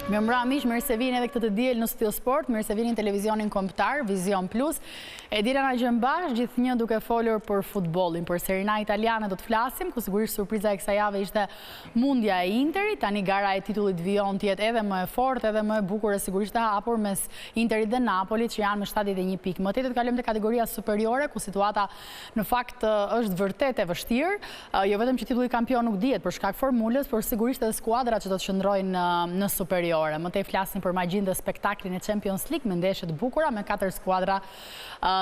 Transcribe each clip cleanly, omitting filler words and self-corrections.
Mirëmbrëma miq, mirë se vini edhe këtë të diel në Studio Sport, mirë se vini në televizionin kombëtar, Vision Plus. E dira na gjën bash, gjithnjë duke folur për futbollin, për Serie A italiane do të flasim, ku sigurisht surpriza e kësaj jave ishte Mundja e Interit, tani gara e titullit vijon të jetë edhe më e fortë, edhe më e bukur e sigurisht e hapur mes Interit dhe Napolit, që janë me 71 pikë. Më tepër kalojmë te kategoria superiore, ku situata në fakt është vërtet e vështirë, jo vetëm që titulli kampion nuk dihet për shkak formulës, por sigurisht edhe skuadrat që do të qëndrojnë në superior. Më tej flasin për magjinë dhe spektaklin e Champions League me ndeshje të bukura me 4 skuadra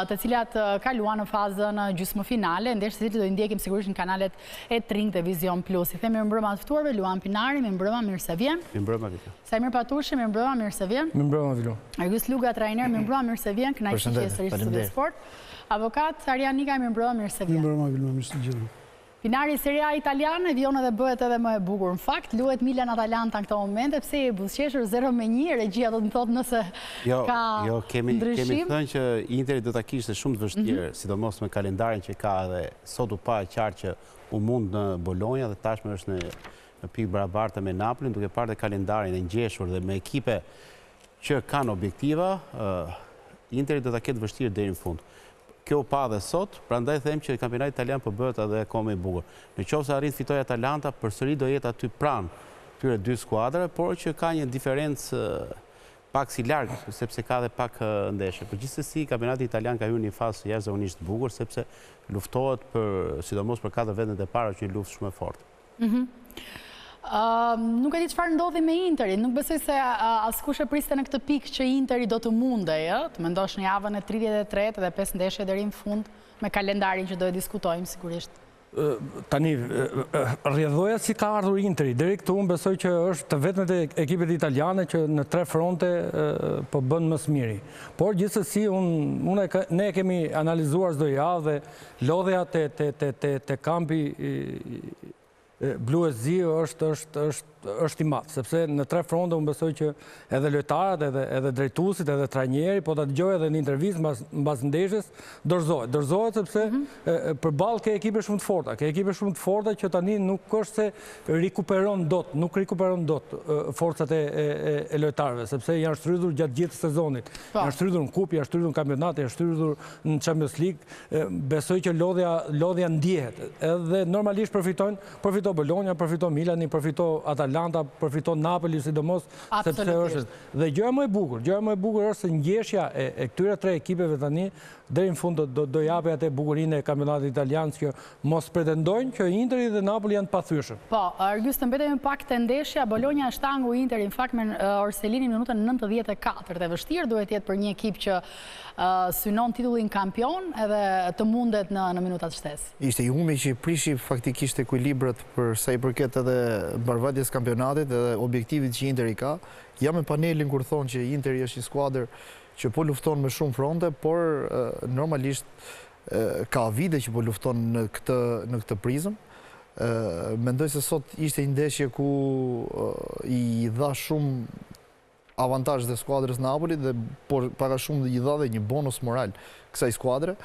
të cilat kaluan në fazën gjysmëfinale, ndeshje që do i ndjekim sigurisht në kanalet e Tring dhe Vision Plus. I them mirëmbrëma të ftuarve, Luan Pinari, mirëmbrëma, mirë se vjen. Mirëmbrëma Vilo. Sajmir Patushi, mirëmbrëma, mirë se vjen. Mirëmbrëma Vilo. Argjus Luga, trajner, mirëmbrëma, mirë se vjen. Kënaqësi që je sërish në Studio Sport. Avokat Arjan Nika, mirëmbrëma, mirë se vjen. Mirëmbrëma Vilo, mirë se gjithë. Finali Serie A italiane vijon edhe bëhet edhe më e bukur. Në fakt, luhet Milan-Atalanta në këto momente, pse je buzëqeshur 0-1, regjia do të thotë nëse ka kemi ndryshim. thënë që Interi do ta kishte shumë të vështirë, sidomos me kalendarin që ka, dhe sot u pa qartë që u mund në Bologna dhe tashmë është në pikë barabartë me Napolin, duke parë kalendarin e ngjeshur dhe me ekipe që kanë objektiva, Interi do ta ketë vështirë deri në fund. Kjo pa dhe sot, prandaj them që kampionati italian po bëhet edhe akoma i bukur. Në qoftë se arrin fitoj Atalanta, përsëri do jetë aty pranë këtyre dy skuadrave, por që ka një diferencë pak si larg, sepse ka dhe pak ndeshje. Por gjithsesi kampionati italian ka hyrë në një fazë jashtëzakonisht të bukur, sepse luftohet sidomos për 4 vendet e para, që një luftë shumë e fortë. Nuk e di çfarë ndodhi me Interin, nuk besoj se askush e priste në këtë pikë që Interi do të mundej, të mendosh në javën e 33 dhe 5 ndeshje deri në fund me kalendarin që do e diskutojmë sigurisht. Tani, rrjedhoja si ka ardhur Interi, deri këtu unë besoj që është të vetmet e ekipet italiane që në 3 fronte po bën më së miri. Por gjithsesi ne kemi analizuar çdo javë dhe lodhja te kampi blu e zi është i madh, sepse në 3 fronte unë besoj që edhe lojtarët, edhe drejtuesit, edhe trajneri, po ta dëgjoj edhe në intervistë mbas ndeshjes, dorëzohet sepse përballë ke ekipe shumë të forta, që tani nuk është se rikuperon dot forcat e lojtarëve, sepse janë shtrydhur gjatë gjithë sezonit. Janë shtrydhur në kupë, janë shtrydhur në kampionat, janë shtrydhur në Champions League. Besoj që lodhja ndjehet. Edhe normalisht përfito Bologna, përfito Milani, përfito Atalanta, përfito Napoli, sidomos, sepse është. Dhe gjëja më e bukur është se ngjeshja e këtyre 3 ekipeve tani deri në fund do japi atë bukurinë e kampionatit italian, që mos pretendojnë që Interi dhe Napoli janë të pathyeshëm. Po, Argjus, të mbetemi pak te ndeshja, Bologna e shtangu Interi në fakt me Orselini në minutën 94. Dhe vështirë duhet jetë për një ekip që synon titullin kampion edhe të mundet në minutat shtesë. Ishte i humbi që prishi faktikisht ekuilibrat për sa i përket edhe mbarvajtjes kampionatit edhe objektivit që Interi ka. Jam me panelin kur thonë që Interi është një skuadër që po lufton me shumë fronte, por normalisht ka vite që po lufton në këtë prizëm. Mendoj se sot ishte një ndeshje ku i dha shumë avantazh dhe skuadrës Napoli, dhe por para shumë i dha dhe një bonus moral kësaj skuadre.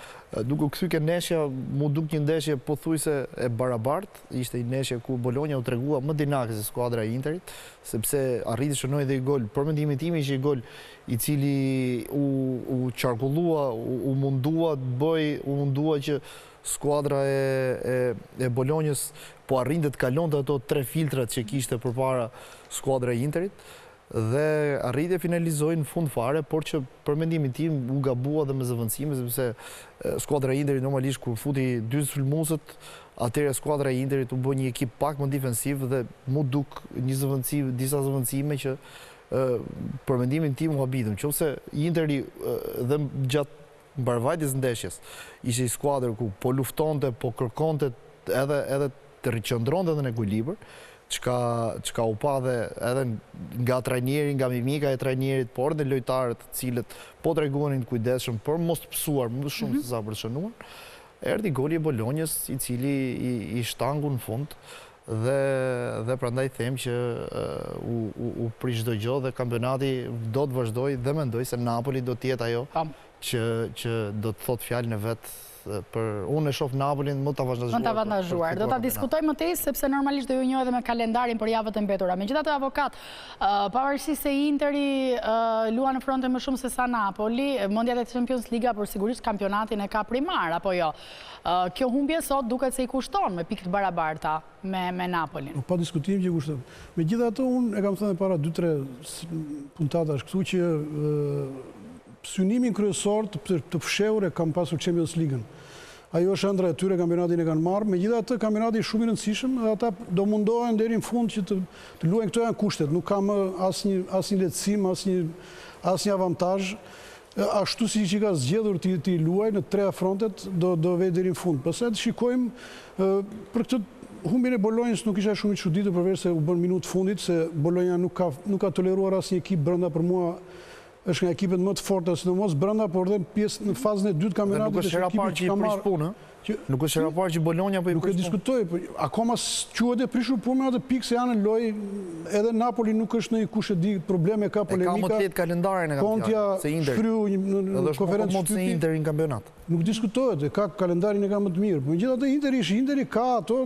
Duke kthy ke ndeshja, mu duk një ndeshje pothuajse e barabartë, ishte një ndeshje ku Bologna u tregua më dinamike se skuadra e Interit, sepse arriti shënoi dhe i gol. Për mendimin tim ishte një gol i cili u qarkullua, u mundua që skuadra e Bolognës po arrinte të kalonte ato 3 filtrat që kishte përpara skuadra e Interit, dhe arriti e finalizoi në fund fare, por që për mendimin tim u gabua dhe me zëvendësime, sepse skuadra e Interit normalisht kur futi 2 sulmuesët, atëherë skuadra e Interit u bë një ekip pak më defensiv dhe mu duk disa zëvendësime që për mendimin tim u habitëm. Qofse Interi dhe gjatë mbarvajtjes ndeshjes ishte një skuadër ku po luftonte, po kërkonte edhe të riqëndronte edhe në ekuilibër, çka u pa dhe edhe nga trajneri, nga mimika e trajnerit, por dhe lojtarët cilët po treguanin të kujdesshëm për mos të pësuar më shumë se sa për të shënuar, erdhi goli i Bolognës, i cili i shtangu në fund, dhe prandaj them që u prish çdo gjë dhe kampionati do të vazhdojë, dhe mendoj se Napoli do të jetë ajo që do të thotë fjalën e vet unë e shoh Napolin më të avantazhuar. Do ta diskutojmë më tej sepse normalisht do ju njoh edhe me kalendarin për javët e mbetura. Megjithatë, avokat, pavarësisht se Interi luan në fronte më shumë se sa Napoli, mendjat e Champions Liga për sigurisht kampionatin e ka primar apo jo. Kjo humbje sot duket se i kushton me pikë të barabarta me Napolin. Pa diskutim që i kushton. Megjithatë, unë e kam thënë para 2-3 puntatash këtu që synimin kryesor të fshehur e kam pasur Champions League-ën. Ajo është ëndra e tyre, kampionatin e kanë marrë, megjithatë kampionati shumë i rëndësishëm dhe ata do mundohen deri në fund që të luajnë. Këto janë kushtet, nuk kam asnjë lehtësim, asnjë avantazh. Ashtu si që ka zgjedhur t'i luaj në 3 frontet, do vej deri në fund. Pastaj të shikojmë për këtë humbjen e Bolonjës nuk isha shumë i çuditur përveç se u bën minutë fundit, se Bolonja nuk ka toleruar asnjë ekip brenda. Për mua është nga ekipet më të forta, sidomos brenda, por edhe pjesë në fazën e dytë të kampionatit. Nuk është raport që i prish punë, nuk është raport që Bolonja po i prish punë. Nuk e diskutoj, akoma quhet e prishur punë me atë pikë se janë në lojë, edhe Napoli nuk është në një kush e di probleme, ka polemika. Ka më të lehtë kalendarin e kampionatit se Inter. Në konferencë se Inter në kampionat. Nuk diskutohet, ka kalendarin e ka më të mirë. Megjithatë Interi ka ato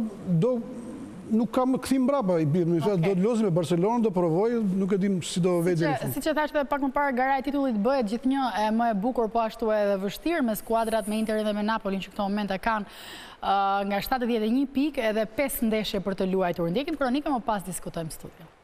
nuk ka më këthim brapa i birë, do të lozi me Barcelona, do provoj, nuk e dim si do vej deri në fund. Si që thashtë pak më parë, gara e titullit bëhet gjithnjë e më e bukur, po ashtu edhe vështirë me skuadrat me Interin dhe me Napolin që këto momente kanë nga 71 pikë edhe 5 ndeshje për të luajtur. Ndjekim kronikën, më pas diskutojmë studio.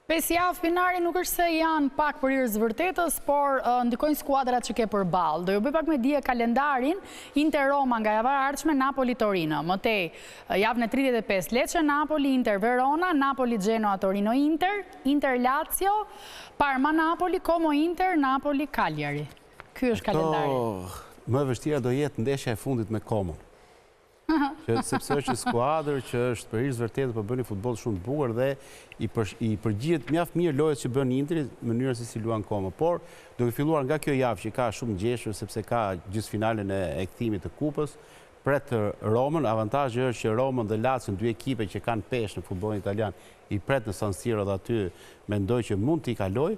Pesë javë finari nuk është se janë pak për irës vërtetës, por ndikojnë skuadrat që ke përballë. Do ju bëj pak me dije kalendarin: Inter Roma nga java e ardhshme, Napoli Torino. Mëtej javën e 35 Lecce Napoli, Inter Verona, Napoli Genoa Torino Inter, Inter Lazio, Parma Napoli, Como Inter, Napoli Cagliari. Ky është kalendari. Më e vështira do jetë ndeshja e fundit me Como. Sepse është një skuadër që është për irës vërtetë, po bën një futboll shumë të bukur dhe i përgjigjet mjaft mirë lojës që bën Interi, mënyra se si luan Como. Por duke filluar nga kjo javë që ka shumë ngjeshur sepse ka gjysmëfinalen e kthimit të kupës, pret Romën. Avantazhi është që Roma dhe Lazio, dy ekipe që kanë peshë në futbollin italian, i pret në San Siro dhe aty mendoj që mund t'i kaloj.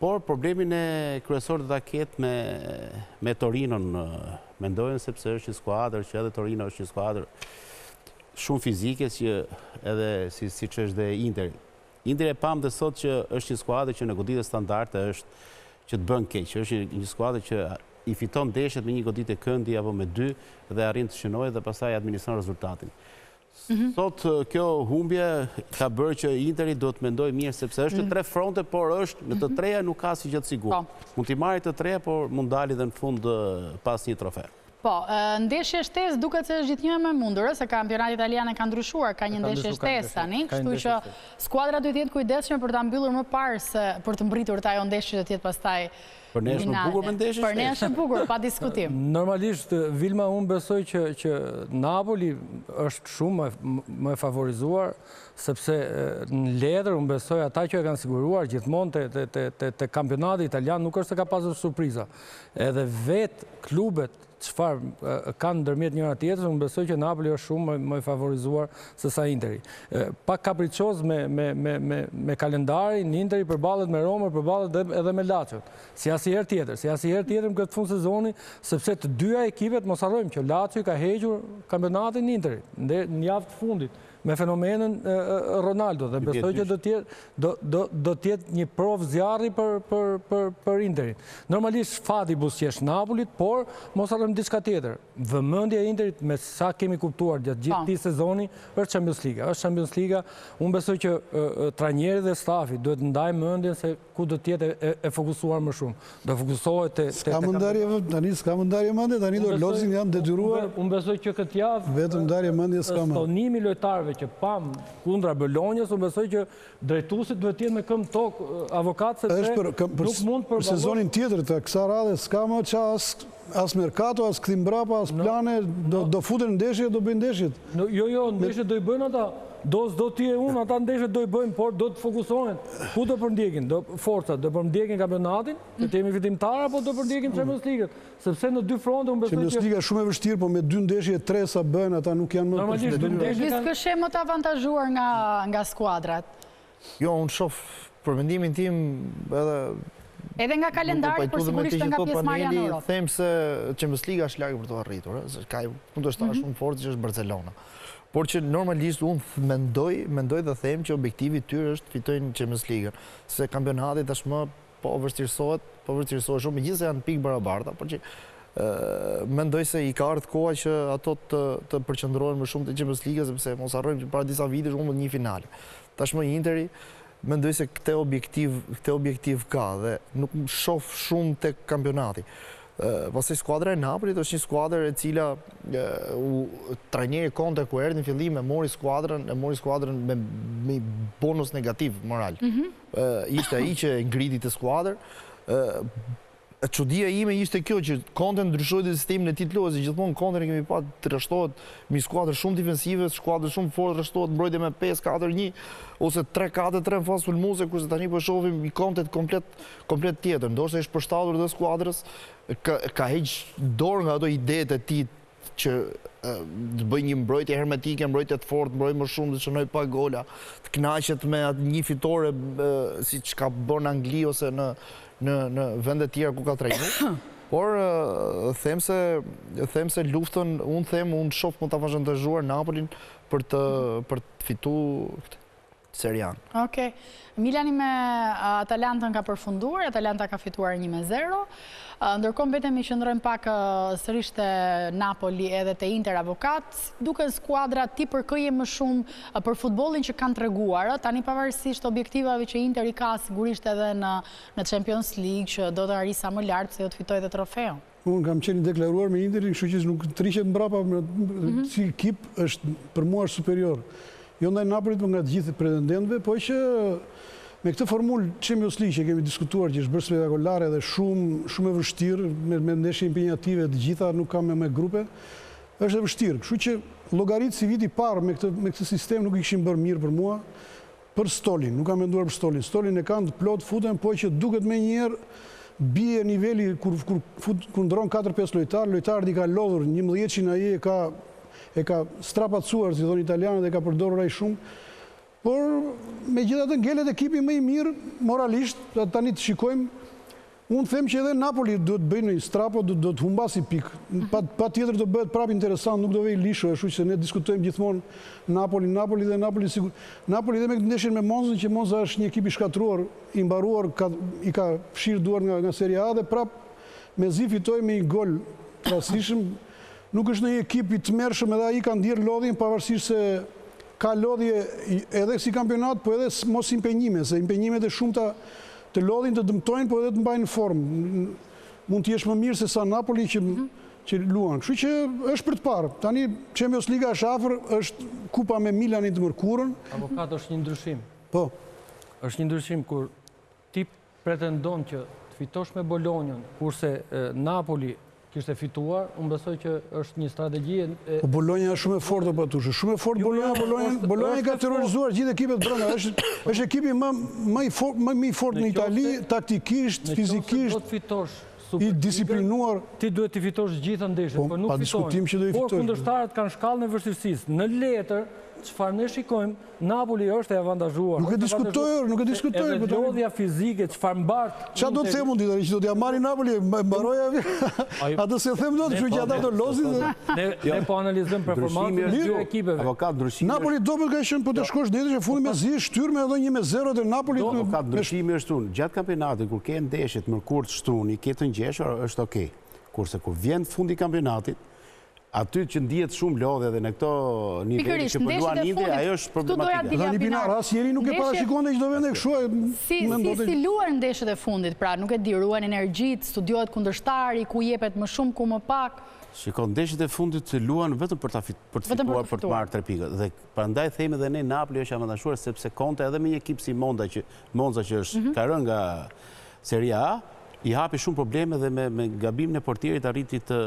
Por problemin e kryesor do ta ketë me Torinon, mendojnë, sepse është një skuadër që edhe Torino është një skuadër shumë fizike, që edhe si që është dhe Inter. Inter e pam dhe sot që është një skuadër që në goditje standarde është që të bën keq, është një skuadër që i fiton ndeshjet me një goditje këndi apo me 2 dhe arrin të shënojë dhe pastaj administron rezultatin. Sot kjo humbje ka bërë që Interi do të mendoj mirë, sepse është në 3 fronte, por është në të treja nuk ka si gjë të sigurt. Mund t'i marrë të treja, por mund dali dhe në fund pas një trofe. Po, ndeshje shtesë duket se është gjithnjë më mundur, se kampionati italian e ka ndryshuar, ka një ndeshje shtesë tani, kështu që skuadra duhet të jetë kujdesshme për ta mbyllur më parë se për të mbritur të ajo ndeshje të jetë pastaj. Për ne është më bukur me ndeshje shtesë. Për ne është bukur, pa diskutim. Normalisht, Vilma, unë besoj që Napoli është shumë më e favorizuar, sepse në letër unë besoj ata që e kanë siguruar gjithmonë të kampionati italian nuk është se ka pasur surpriza. Edhe vetë klubet çfarë kanë ndërmjet njëra tjetrës, unë besoj që Napoli është shumë më i favorizuar se sa Interi. Pak kapriçoz me kalendarin, Interi përballet me Romën, përballet edhe me Lazio. Si asnjëherë tjetër në këtë fund sezoni, sepse të dyja ekipet, mos harrojmë që Lazio ka hequr kampionatin Interi në javë të fundit me fenomenën Ronaldo, dhe besoj që do tjetë një provë zjarri për Interin. Normalisht fati buzëqesh Napolit, por mos harrojmë diçka tjetër. Vëmendja e Interit, me sa kemi kuptuar gjatë gjithë këtij sezoni, është Champions Liga. Unë besoj që trajneri dhe stafi duhet ndajë mendjen se ku do të jetë e fokusuar më shumë. Do fokusohet te s'ka më ndarje mendje, tani do lozin janë detyruar. Unë besoj që këtë javë vetëm ndarje mendje s'ka më. Stonimi lojtarëve që pam kundra Bolonjës, unë besoj që drejtuesit duhet të jenë me këmbë tokë, avokat, sepse nuk mund për sezonin tjetër të kësaj radhe s'ka më që as merkato, as kthim brapa, as plane, do futen ndeshje, do bëjnë ndeshjet. Jo, ndeshjet do i bëjnë ata. do t'je unë, ata ndeshët do i bëjmë, por do të fokusohen. Ku do përndjekin? Forcat, do përndjekin kampionatin, që t'jemi fitimtar, apo do përndjekin Champions League? Sepse në dy fronte, unë besoj që... Champions League shumë e vështirë, po me 2 ndeshje, 3 sa bëhen, ata nuk janë më... Normalisht, 2 ndeshje... Gjithë kështë më të avantazhuar nga skuadrat? Jo, unë shoh për mendimin tim edhe nga kalendari, por sigurisht nga pjesëmarrja në Europë. Them se Champions League është larg për të arritur, ka kundërshtar shumë fort që është Barcelona. Por që normalisht unë mendoj dhe them që objektivi i tyre është fitojnë Champions League, se kampionati tashmë po vërtetësohet shumë, megjithëse janë pikë barabarta, por që mendoj se i ka ardhur koha që ato të përqendrohen më shumë te Champions League, sepse mos harrojmë që para disa vitesh humbën një finale. Tashmë Interi mendoj se këtë objektiv ka dhe nuk shoh shumë tek kampionati. Pastaj skuadra e Napolit është një skuadër e cila trajneri Conte kur erdhi në fillim e mori skuadrën me bonus negativ moral. Ishte ai që ngriti të skuadër. Çudia ime ishte kjo që Conte ndryshoi sistemin e tij të lojës, gjithmonë Conte ne kemi pa të rreshtohet me skuadër shumë defensive, skuadër shumë fort rreshtohet mbrojtje me 5-4-1 ose 3-4-3 në fazë sulmuese, kurse tani po shohim i Conte komplet tjetër. Ndoshta është përshtatur dhe skuadrës ka heq dorë nga ato idetë e tij që të bëjë një mbrojtje hermetike, mbrojtje të fortë, mbrojë më shumë, të shënoj pa gola, të kënaqet me një fitore siç ka bën Angli ose në vende tjera ku ka trajnuar. Por them se luftën, unë shoh më të avantazhuar Napolin për të fituar Serian. Okej. Milani me Atalantën ka përfunduar, Atalanta ka fituar 1-0. Ndërkohë mbetemi qëndrojmë pak sërish te Napoli edhe te Inter Avokat, duke skuadra ti përkëje më shumë për futbollin që kanë treguar. Tani pavarësisht objektivave që Inter i ka sigurisht edhe në Champions League që do të arrijë sa më lart se do të fitojë dhe trofeun. Unë kam qenë deklaruar me Interin, kështu që nuk trishet mbrapa, si ekip është për mua është superior. Jo ndaj Napolit, për nga të gjithë pretendentëve, po që me këtë formulë Champions League që kemi diskutuar, që është bërë spektakolare dhe shumë e vështirë, me ndeshje impenjative të gjitha, nuk kam me grupe, është e vështirë. Kështu që llogaritë si viti parë me këtë sistem nuk i kishin bërë mirë për mua, për Stolin, nuk kam menduar për Stolin. Stolin e kanë të plot futen, po që duket me njerë bie niveli kur ndron 4-5 lojtarët i ka lodhur 11-qin ai e ka strapacuar, si thonë italianët, e ka përdorur ai shumë. Por megjithatë ngelet ekipi më i mirë moralisht, tani të shikojmë. Unë them që edhe Napoli duhet bëjnë një strapo, do të humbasi pikë. Patjetër do bëhet prapë interesant, nuk do vej lisho, ashtu që ne diskutojmë gjithmonë Napoli dhe Napoli dhe me këtë ndeshjen me Monzën, që Monza është një ekip i shkatruar, i mbaruar, i ka fshirë duart nga Serie A dhe prapë mezi fitoi me një gol të rastishëm. Nuk është një ekip i tmerrshëm, edhe ai ka ndjerë lodhin, pavarësisht se ka lodhje edhe si kampionat, po edhe mos impenjime, se impenjimet e shumta të lodhin të dëmtojnë, po edhe të mbajnë formë. Mund të jesh më mirë se sa Napoli që luan. Kështu që është për të parë. Tani Champions League është afër, është kupa me Milanin të mërkurën. Avokat, është një ndryshim. Po. Është një ndryshim kur ti pretendon që të fitosh me Bolonjën, kurse Napoli kishte fituar, unë besoj që është një strategji... Po Bologna është shumë e fortë, po tushë. Shumë e fortë Bologna i ka terrorizuar gjithë ekipet brenda. Është ekipi më i fortë në Itali, taktikisht, fizikisht, i disiplinuar. Ti duhet të fitosh gjithë ndeshjet, por nuk fitojnë. Por kundërshtarët kanë shkallën e vështirësisë. Në letër, çfarë ne shikojmë, Napoli është e avantazhuar. Nuk e diskutoj. Edhe lodhja fizike, çfarë mbart. Çfarë do të them unë që do t'ja marri Napoli, mbaroja. Atë se them dot, kështu që ata do lozin. Ne po analizojmë performancën e dy ekipeve. Avokat ndryshimi. Napoli dobët ka qenë po të shkosh deri në fundin me zi shtyrë me edhe 1-0 te Napoli. Avokat ndryshimi është unë. Gjatë kampionatit kur ke ndeshjet mërkur të shtruni, ke të ngjeshur, është okay. Kurse kur vjen fundi kampionatit, aty që ndihet shumë lodhe dhe në këto nivele që përduan Inter, ajo është problematika. Tani Pinar, asnjëri nuk e parashikonte çdo vend e kështu. Si luan ndeshjet e fundit, pra nuk e di, ruan energjit, studiohet kundërshtari, ku jepet më shumë, ku më pak. Shikon, ndeshjet e fundit luan vetëm për të fituar, për të marrë 3 pikë. Dhe prandaj themi edhe ne Napoli është avantazhuar sepse Conte edhe me një ekip si Monza që është ka rënë nga Serie A, i hapi shumë probleme dhe me gabimin e portierit arriti të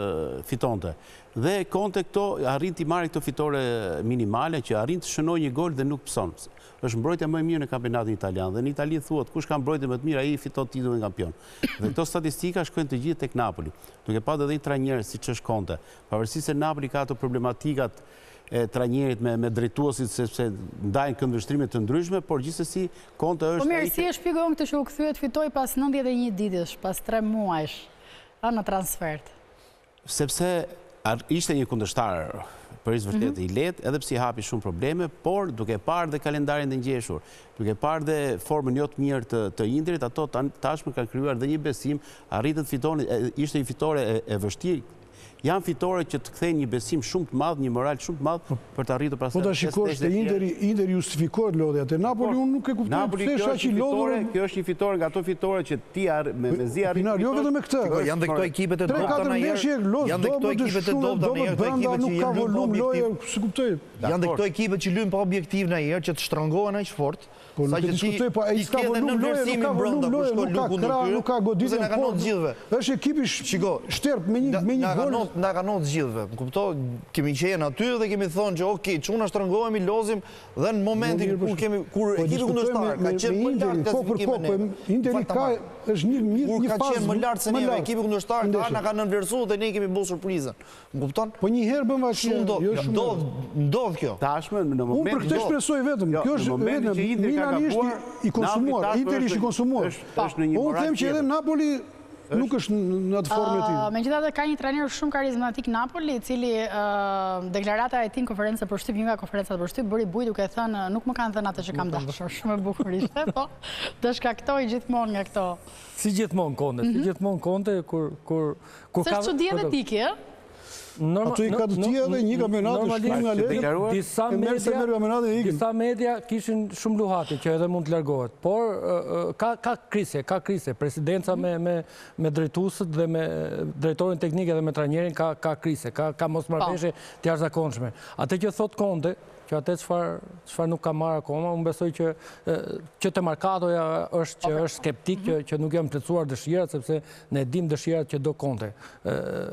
fitonte. Dhe Conte këto arriti marrë këto fitore minimale që arrin të shënoj një gol dhe nuk pëson. Është mbrojtja më e mirë në kampionatin italian dhe në Itali thuhet kush ka mbrojtje më të mirë ai fiton titullin kampion. Dhe këto statistika shkojnë të gjithë tek Napoli. Duke pasur edhe një trajner siç është Conte, pavarësisht se Napoli ka ato problematikat e trajnerit me drejtuesit sepse ndajnë këndvështrime të ndryshme, por gjithsesi Conte është... Po mirë, si e shpjegon këtë që u kthye të fitoj pas 91 ditësh, pas 3 muajsh në transfert? Sepse ishte një kundërshtar përveç vërtet i lehtë, edhe pse i hapi shumë probleme, por duke parë dhe kalendarin e ngjeshur, duke parë dhe formën jo të mirë të Interit, ato tashmë kanë krijuar dhe një besim, arritën të fitonin, ishte një fitore e vështirë. Janë fitore që të kthejnë një besim shumë të madh, një moral shumë të madh për të arritur pastaj. Po ta shikosh te Interi justifikohet lodhja, te Napoli unë nuk e kuptoj pse shaqi lodhur. Kjo është një fitore nga ato fitore që ti me zi arrin. Jo vetëm me këtë. Janë dhe këto ekipet e dobta në herë. Janë dhe këto ekipet e dobta në herë, ekipet që janë volum loje, si kuptoj. Janë dhe këto ekipet që luajnë pa objektiv në herë, që të shtrëngohen aq fort. Po nuk e diskutoj, po ai s'ka volum loje, nuk ka volum loje, nuk ka goditje në fort. Është ekipi shterp me një gol. Na ka not gjithëve. Më kupto, kemi qenë aty dhe kemi thonë që ok, çuna shtrëngohemi, lozim dhe në momentin kur ekipi kundërshtar ka qenë më lart klasifikimin e. Interi ka është një ka qenë më lart se ne, ekipi kundërshtar na ka nënvlerësuar dhe ne kemi bërë surprizën. Më kupton? Po një herë bën vashë. Ndodh kjo. Tashmë në momentin. Unë për këtë shpresoj vetëm. Kjo është momentin që Interi ka gabuar, i konsumuar, Interi është i konsumuar. Është në një Unë them që edhe Napoli nuk është në atë formë e tij. Megjithatë ka një trajner shumë karizmatik Napoli, i cili deklarata e tij në konferencë për shtyp, një nga konferencat për shtyp, bëri bujë duke thënë nuk më kanë thënë atë që kam dashur. Shumë e bukur ishte, po do shkaktoi gjithmonë nga këto. Si gjithmonë Conte, kur ka... Se çudi edhe tiki, ë? Ato i ka të tjera dhe një kampionat është shumë nga lehtë. Disa media kishin shumë luhati që edhe mund të largohet, por ka krise. Presidenca me drejtuesët dhe me drejtorin teknik dhe me trajnerin ka krise, ka mosmarrëveshje të jashtëzakonshme. Atë që thot Conte, që atë çfarë nuk ka marrë akoma, unë besoj që te Markatoja është që është skeptik, që nuk janë plotësuar dëshirat, sepse ne dim dëshirat që do Conte.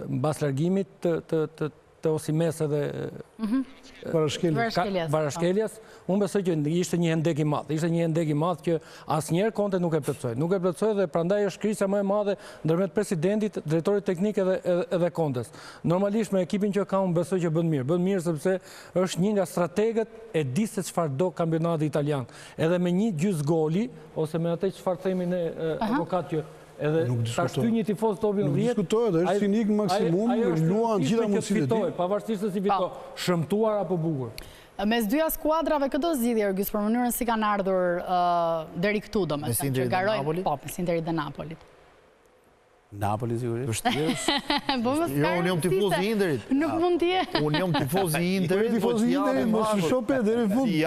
Mbas largimit të Osimese dhe Varashkeljas, unë besoj që ishte një hendek i madh. Ishte një hendek i madh që asnjëherë Conte nuk e plotësoi. Nuk e plotësoi dhe prandaj është krisja më e madhe ndërmjet presidentit, drejtorit teknik edhe Contes. Normalisht me ekipin që ka unë besoj që bën mirë. Bën mirë sepse është një nga strategët e di se çfarë do kampionati italian. Edhe me një gjys goli ose me atë çfarë themi ne avokat që edhe ta shty një tifoz topin 10. Nuk diskutohet, është sinik maksimum, luan gjitha mundësitë e tij. Pavarësisht se si fitoi, shëmtuar apo bukur. Mes dyja skuadrave këto zgjidhje Ergjys për mënyrën si kanë ardhur deri këtu domethënë që garojnë mes Interit dhe Napolit. Napoli sigurisht. Jo, unë jam tifoz i Interit. Nuk mund të jetë. Unë jam tifoz i Interit, po tifoz i Interit mos u shope deri në fund. Ti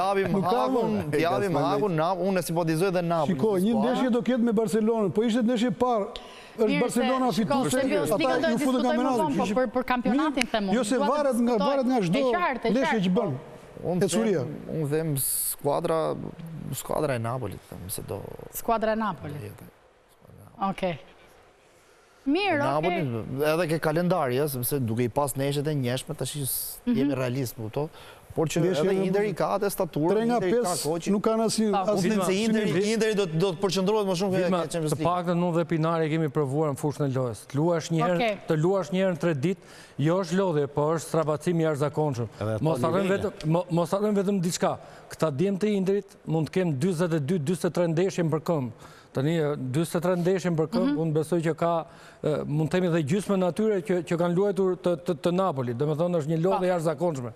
japim hakun, unë simpatizoj dhe Napoli. Shiko, një ndeshje do ketë me Barcelonën, po ishte ndeshje parë. Është Barcelona fituese, ata ju futën kampionatin. Për kampionatin them unë. Jo se varet nga çdo ndeshje që bën. Unë them skuadra e Napolit, them se do. Skuadra e Napolit. Okej. Mirë, okej. Edhe ke kalendari, sepse duke i pas neshet e njeshme, tash jemi realist, por që edhe Interi ka atë staturë, 3 nga 5 nuk kanë asnjë. Unë them se Interi do të përqendrohet më shumë ke Champions League. Të paktën unë dhe Pinari kemi provuar në fushën e lojës. Të luash një herë në 3 ditë, jo është lodhje, por është strapacim i jashtëzakonshëm. Mos harrojmë vetëm diçka. Këta djem të Interit mund të kenë 42-43 ndeshje për këmbë. Tani 43 ndeshje për këmbë, unë besoj që ka, mund të themi dhe gjysmën atyre që kanë luajtur të Napoli. Domethënë është një lodhje jashtëzakonshme.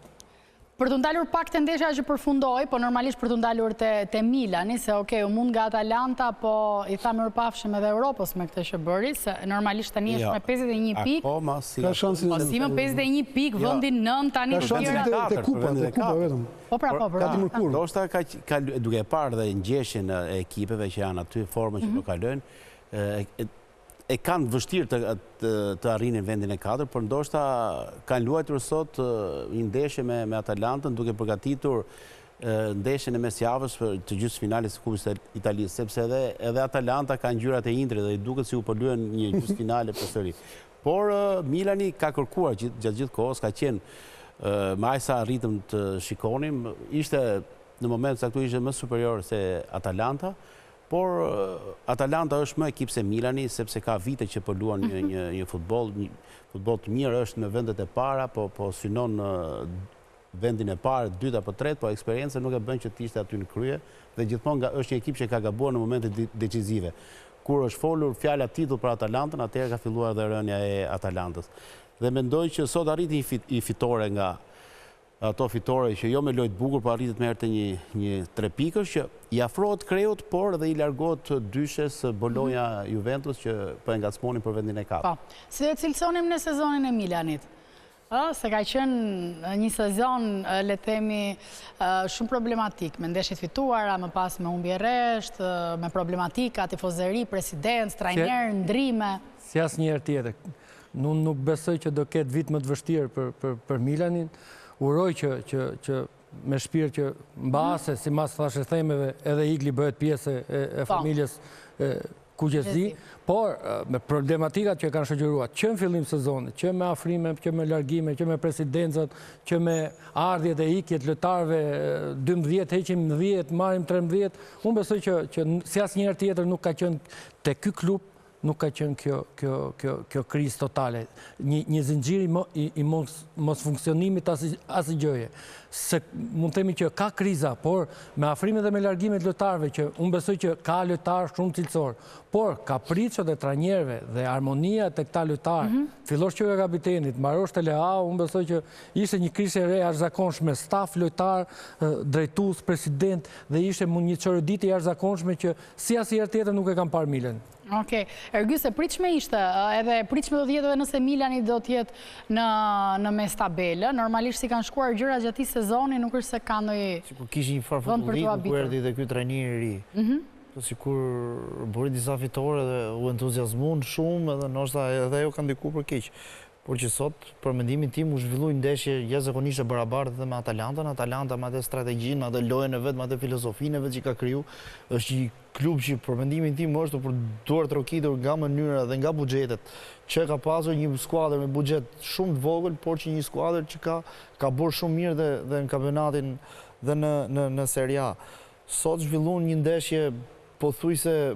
Për të ndalur pak të ndeshja që përfundoi, po normalisht për të ndalur te Milani, se okej, u mund nga Atalanta, po i tha mirëpafshim edhe Europës me këtë që bëri, se normalisht tani është me 51 pikë. Ka shansin si më 51 pikë, vendin 9 tani të tjera. Te kupa vetëm. Po pra, ndoshta ka duke parë dhe ngjeshjen e ekipeve që janë aty formën që do kalojnë, e kanë vështirë të arrinin vendin e 4, por ndoshta kanë luajtur sot një ndeshje me Atalantën duke përgatitur ndeshjen e mesjavës për të gjysmë finalit të Kupës së Italisë, sepse edhe Atalanta ka ngjyrat e Intrit dhe i duket si u po luajnë një gjysmë finale përsëri. Por Milani ka kërkuar gjatë gjithë kohës, ka qenë me aq sa arritëm të shikonim, ishte në moment se këtu ishte më superior se Atalanta, por Atalanta është më ekip se Milani, sepse ka vite që po luan një futboll të mirë, është në vendet e para, po synon vendin e parë, dytë apo tretë, po eksperiencë nuk e bën që të ishte aty në krye dhe gjithmonë është një ekip që ka gabuar në momente decisive. Kur është folur fjala titull për Atalantën, atëherë ka filluar dhe rënja e Atalantës. Dhe mendoj që sot arriti i fitore nga ato fitore që jo me lojë të bukur, po arritet me herë të një 3 pikësh që i afrohet Kreut, por dhe i largohet dyshes Bologna Juventus që po e ngacmonin për vendin e 4. Si do të cilësonim në sezonin e Milanit? Se ka qenë një sezon, le themi, shumë problematik, me ndeshjet fituara, më pas me humbje rresht, me problematika, tifozeri, presidencë, trajner, ndrime. Si asnjëherë tjetër. Unë nuk besoj që do ketë vit më të vështirë për Milanin. Uroj që me shpirt që mbase, si mas thashë themeve, edhe Igli bëhet pjesë e familjes Kuqezi, por me problematikat që kanë shoqëruar, që në fillim sezonit, që me afrime, që me largime, që me presidencat, që me ardhjet e ikjet lojtarëve 12, heqim 10, marrim 13, unë besoj që si asnjëherë tjetër nuk ka qenë te ky klub, nuk ka qenë kjo krizë totale. Një zinxhir i mos funksionimit asnjë gjëje. Se mund themi që ka kriza, por me afrimet dhe me largimet lojtarëve që unë besoj që ka lojtarë shumë cilësor, por kapriçot e trajnerëve dhe harmonia të këta lojtarë, fillosh që e kapitenit, mbarosh te Leao, unë besoj që ishte një krizë e re jashtëzakonshme, staf lojtar, drejtues, president dhe ishte një çorëditje jashtëzakonshme që si asnjëherë tjetër nuk e kam parë Milan. Okej, Ergyse, pritshme ishte, edhe pritshme do të jetë edhe nëse Milani do të jetë në mes tabelë. Normalisht si kanë shkuar gjërat gjatë këtij sezoni, nuk është se ka ndonjë sikur kishin një farë futbolli ku erdhi dhe ky trajner i ri. Sikur bëri disa fitore dhe u entuziazmuan shumë edhe ndoshta edhe ajo ka ndikuar për keq. Por që sot, për mendimin tim, u zhvilloi ndeshje jashtëzakonisht e barabartë dhe me Atalantën. Atalanta me atë strategjinë, me atë lojën e vet, me atë filozofinë e vet që ka kriju, është një klub që për mendimin tim është për trokitur nga mënyra dhe nga buxhetet, që ka pasur një skuadër me buxhet shumë të vogël, por që një skuadër që ka bërë shumë mirë dhe në kampionatin dhe në Serie A. Sot zhvilluan një ndeshje pothuajse,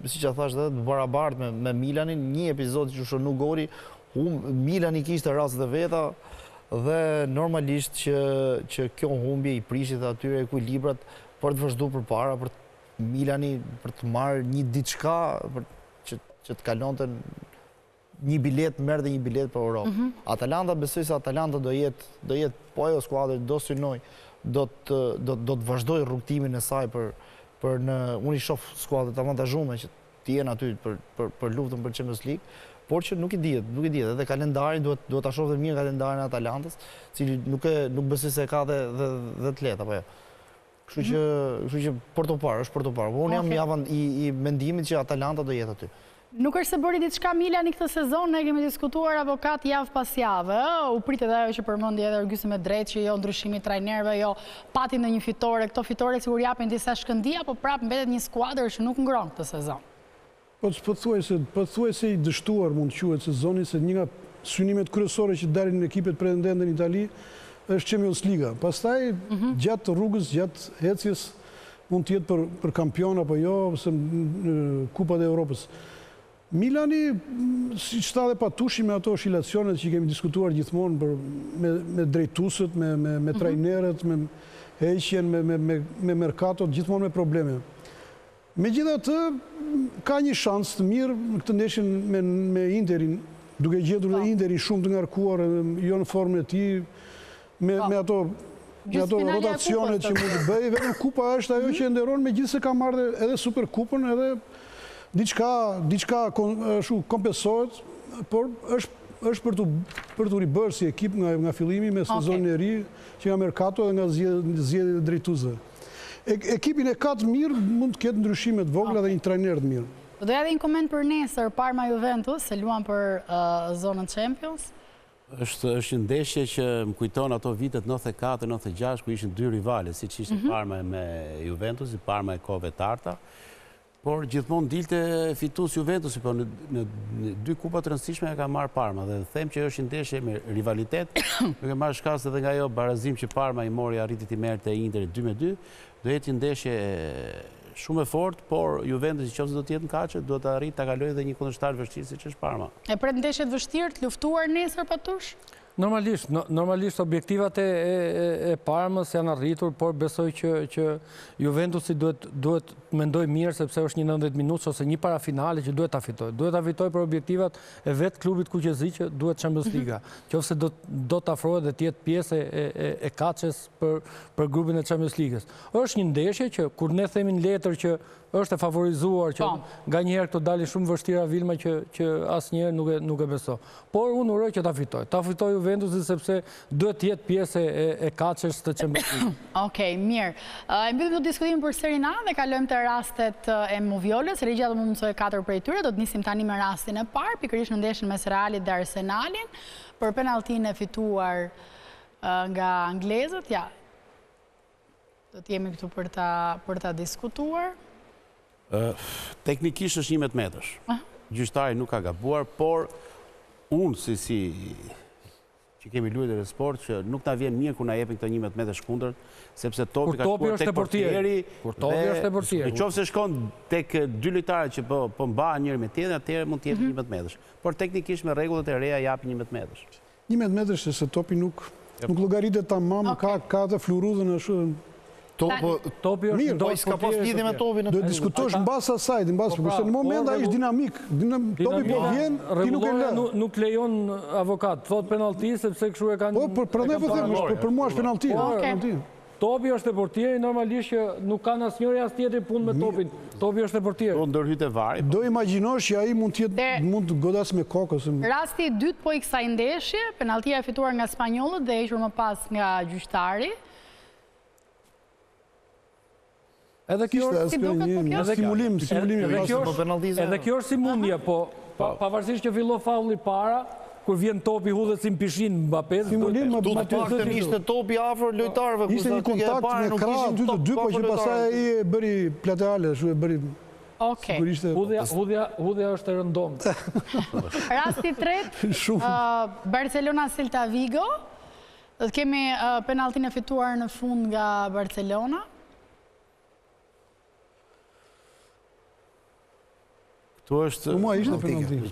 siç e thash, të barabartë me Milanin, një episod që shonu goli. Milani kishte rastet e veta dhe normalisht që kjo humbje i prishit atyre ekuilibrat për të vazhduar përpara, për Milani për të marrë një diçka që të kalonte një bilet, merrte një bilet për Europë. Atalanta, besoj se Atalanta do jetë po ajo skuadër do synoj, do të vazhdoj rrugtimin e saj për unë i shoh skuadrat avantazhume që të jenë aty për luftën për Champions League. Por që nuk i dihet, edhe kalendari duhet ta shohë mirë kalendarin e Atalantës, cili nuk besoj se ka dhe të lehtë apo jo. Kështu që për të parë, është për të parë. Unë jam javën i mendimit që Atalanta do jetë aty. Nuk është se bëri diçka Milani këtë sezon, ne kemi diskutuar avokat javë pas javë, u prit edhe ajo që përmendi edhe Ergyse me drejt që jo ndryshimi trajnerëve, jo pati ndonjë fitore, këto fitore sigur japin disa shkëndija, po prapë mbetet një skuadër që nuk ngron këtë sezon. Po thuaj se i dështuar mund të quhet sezoni, se një nga synimet kryesore që dalin në ekipet pretendente në Itali është Champions Liga. Pastaj gjatë rrugës, gjatë ecjes mund të jetë për kampion apo jo, ose Kupat e Evropës. Milani, siç tha dhe patushi me ato oscilacionet që kemi diskutuar gjithmonë me drejtuesët, me trajnerët, me heqjen, me merkatot, gjithmonë me probleme. Megjithatë, ka një shans të mirë në këtë ndeshje me Interin, duke gjetur dhe Interi shumë të ngarkuar, jo në formën e tij, me ato rotacionet që mund të bëjë, vetëm kupa është ajo që e nderon, megjithëse ka marrë edhe Superkupën, edhe diçka kompensohet, por është për të ribërë si ekip nga fillimi me sezonin e ri, që nga merkato dhe nga zgjedhjet e drejtuesve. Ekipin e ka të mirë, mund të ketë ndryshimet vogla dhe një trajner të mirë. Do doja edhe një koment për nesër, Parma Juventus, se luan për zonën Champions? është një ndeshje që më kujton ato vitet 94-96, ku ishin dy rivale, si që ishte Parma me Juventus, Parma e kohëve të arta, por gjithmonë dilte fitues Juventusi, por në dy kupa të rëndësishme e ka marrë Parma, dhe them që është një ndeshje me rivalitet, duke marrë shkas edhe nga jo barazim që Parma i mori arritit i merrte Inter 2-2, do jetë një ndeshje shumë e fort, por Juventus, nëse do të jetë në kaqe, do të arrit ta kalojë edhe një kundërshtar vështirë siç është Parma. E pret ndeshje të vështirë, të luftuar nesër patush? Normalisht objektivat e Parmës janë arritur, por besoj që Juventusi duhet mendoj mirë, sepse është një 90 minutë ose një parafinale që duhet ta fitojë. Duhet ta fitojë për objektivat e vetë klubit kuqezi që duhet Champions Liga. Qofse do të afrohet dhe të jetë pjesë e kaqes për grupin e Champions Ligës. Është një ndeshje që kur ne themi në letër që është e favorizuar, që nga njëherë këto dalin shumë vështira Vilma që asnjëherë nuk e beso. Por unë uroj që ta fitoj. Ta fitoj Juventusi sepse duhet të jetë pjesë e kaqes të Champions League. Okej, mirë. E mbyllim të diskutimin për Serie A dhe kalojmë te rastet e Movioles. Regjia do më mësoj 4 prej tyre. Do të nisim tani me rastin e parë, pikërisht në ndeshjen mes Realit dhe Arsenalin, për penalltin e fituar nga anglezët. Ja. Do të jemi këtu për ta diskutuar. Teknikisht është 11 metrash. Gjyqtari nuk ka gabuar, por unë si që kemi luajtur në sport që nuk na vjen mirë kur na jepin këto 11 metrash kundër, sepse topi ka shkuar tek portieri. Kur topi është te portieri. Nëse shkon tek dy lojtarët që po mbahen njëri me tjetrin, atëherë mund të jetë 11 metrash. Por teknikisht me rregullat e reja japin 11 metrash. 11 metrash se topi nuk llogaritet tamam, ka të flurudhën ashtu. Topi është do s'ka pas lidhje me topin. Do diskutosh mbas asaj, sepse në moment ai është dinamik. Topi po vjen, ti nuk e lë. Nuk lejon avokat, thot penallti sepse kështu e kanë. Po, prandaj po them, për mua është penallti. Topi është e portieri, normalisht që nuk kanë asnjëri as tjetri punë me topin. Topi është e portieri. Do ndërhyjë te vari. Do imagjinosh që ai mund të godas me kokën. Rasti i dytë po i kësaj ndeshje, penalltia e fituar nga spanjollët dhe e hequr më pas nga gjyqtari. Edhe kjo është simulim. Edhe kjo është simulje, po pavarësisht që filloi faulli para, kur vjen topi hudhet si pishin Mbappé. Simulim Do të paktën ishte topi afër lojtarëve. Ishte një kontakt me krah 2-2, po që pastaj ai e bëri plateale, ashtu e bëri. Okej. Hudhja është e rëndomt. Rasti i tretë, Barcelona Celta Vigo. Do të kemi penalltin e fituar në fund nga Barcelona. Këtu është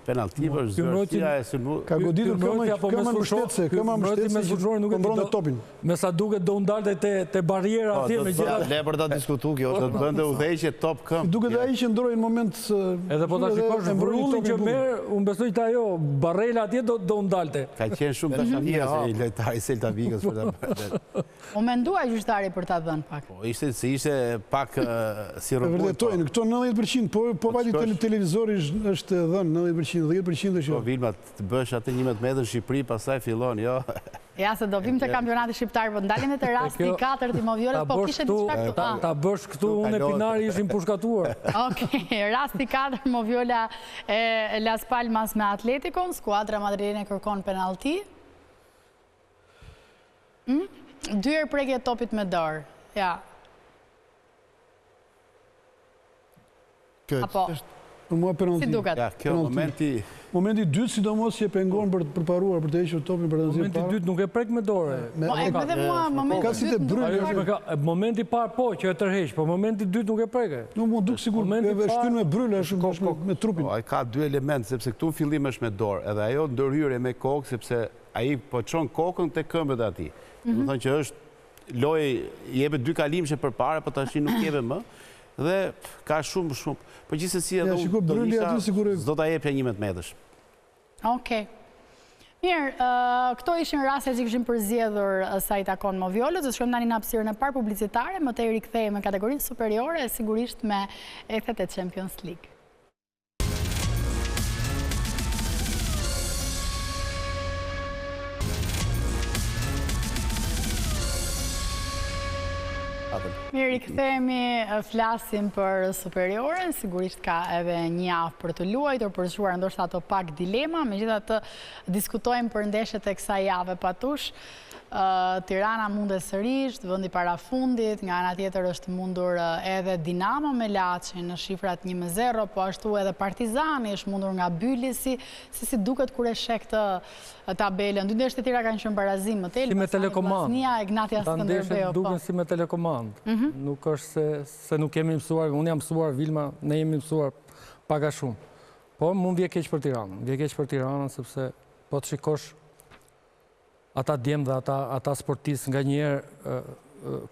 penallti, është zërtira e sulmu. Ka goditur këma mbështetëse, kontrolon topin. Me sa duket do ndalte te bariera atje me gjitha. Le për ta diskutuar kjo. Do të bënte udhëheqje top këmbë. Duket ai që ndroi në moment. Edhe po ta shikosh vrullin që merr, unë besoj të ajo barrela atje do ndalte. Ka qenë shumë dashamia se i lojtari Celta Vigos për ta bërë. U mendua gjyqtari për ta dhënë pak. Po ishte pak si robot. Vërtetojnë, këto 90%, po vajti televizori është dhënë 90%, 10% është. Po Vilma, të bësh atë 11 metrë në Shqipëri, pastaj fillon, jo. Ja, se do vim të kampionati shqiptar, po ndalim e të rasti 4 të Movioles, po kishe diçka këtu. Ta bësh këtu, unë e Pinari ishim pushkatuar. Okej, rasti 4, Moviola e Las Palmas me Atletikon, skuadra madrilene kërkon penallti. Dyer prekje topit me dorë, ja. Apo, për mua penallti. si duket? Ja, kjo Momenti dytë, sidomos që e pengon për të paruar, për të hequr topin për të nxjerrë. Momenti dytë nuk e prek me dorë. Edhe mua momenti dytë. Momenti parë po që e tërheq, po momenti dytë nuk e prek. Nuk mund duk sigur e shtyn me bryla me trupin. Ai ka dy elementë, sepse këtu në fillim është me dorë, edhe ajo ndërhyrje me kokë, sepse ai po çon kokën te këmbët e tij. Do të thonë që është lojë jepet dy kalimshe përpara, po tash nuk jepet më. Dhe ka shumë. Po gjithsesi edhe do ta jepja 11 metrash. Okej. Mirë, këto ishin rastet që kishim përzgjedhur sa i takon Movioles. Do shkojmë tani në hapësirën e parë publicitare, më tej rikthehemi në kategorinë superiore e sigurisht me ekthet e Champions League. rezultatën. Mirë, rikthehemi, flasim për superioren, sigurisht ka edhe një javë për të luajtur, për zgjuar ndoshta ato pak dilema, megjithatë diskutojmë për ndeshjet e kësaj jave patush. Tirana mundet sërish, vendi parafundit, nga ana tjetër është mundur edhe Dinamo me Laçin në shifrat 1-0, po ashtu edhe Partizani është mundur nga Bylisi, si duket kur e sheh këtë tabelën. Dy ndeshjet e tjera kanë qenë barazim më tel, si me telekomand. Ignatia Skënderbeu. Duken si me telekomand. Nuk është se nuk kemi mësuar, unë jam mësuar Vilma, ne jemi mësuar pak a shumë. Po mund vje keq për Tiranën. Vje keq për Tiranën sepse po të shikosh ata djemë dhe ata sportistë nga njerë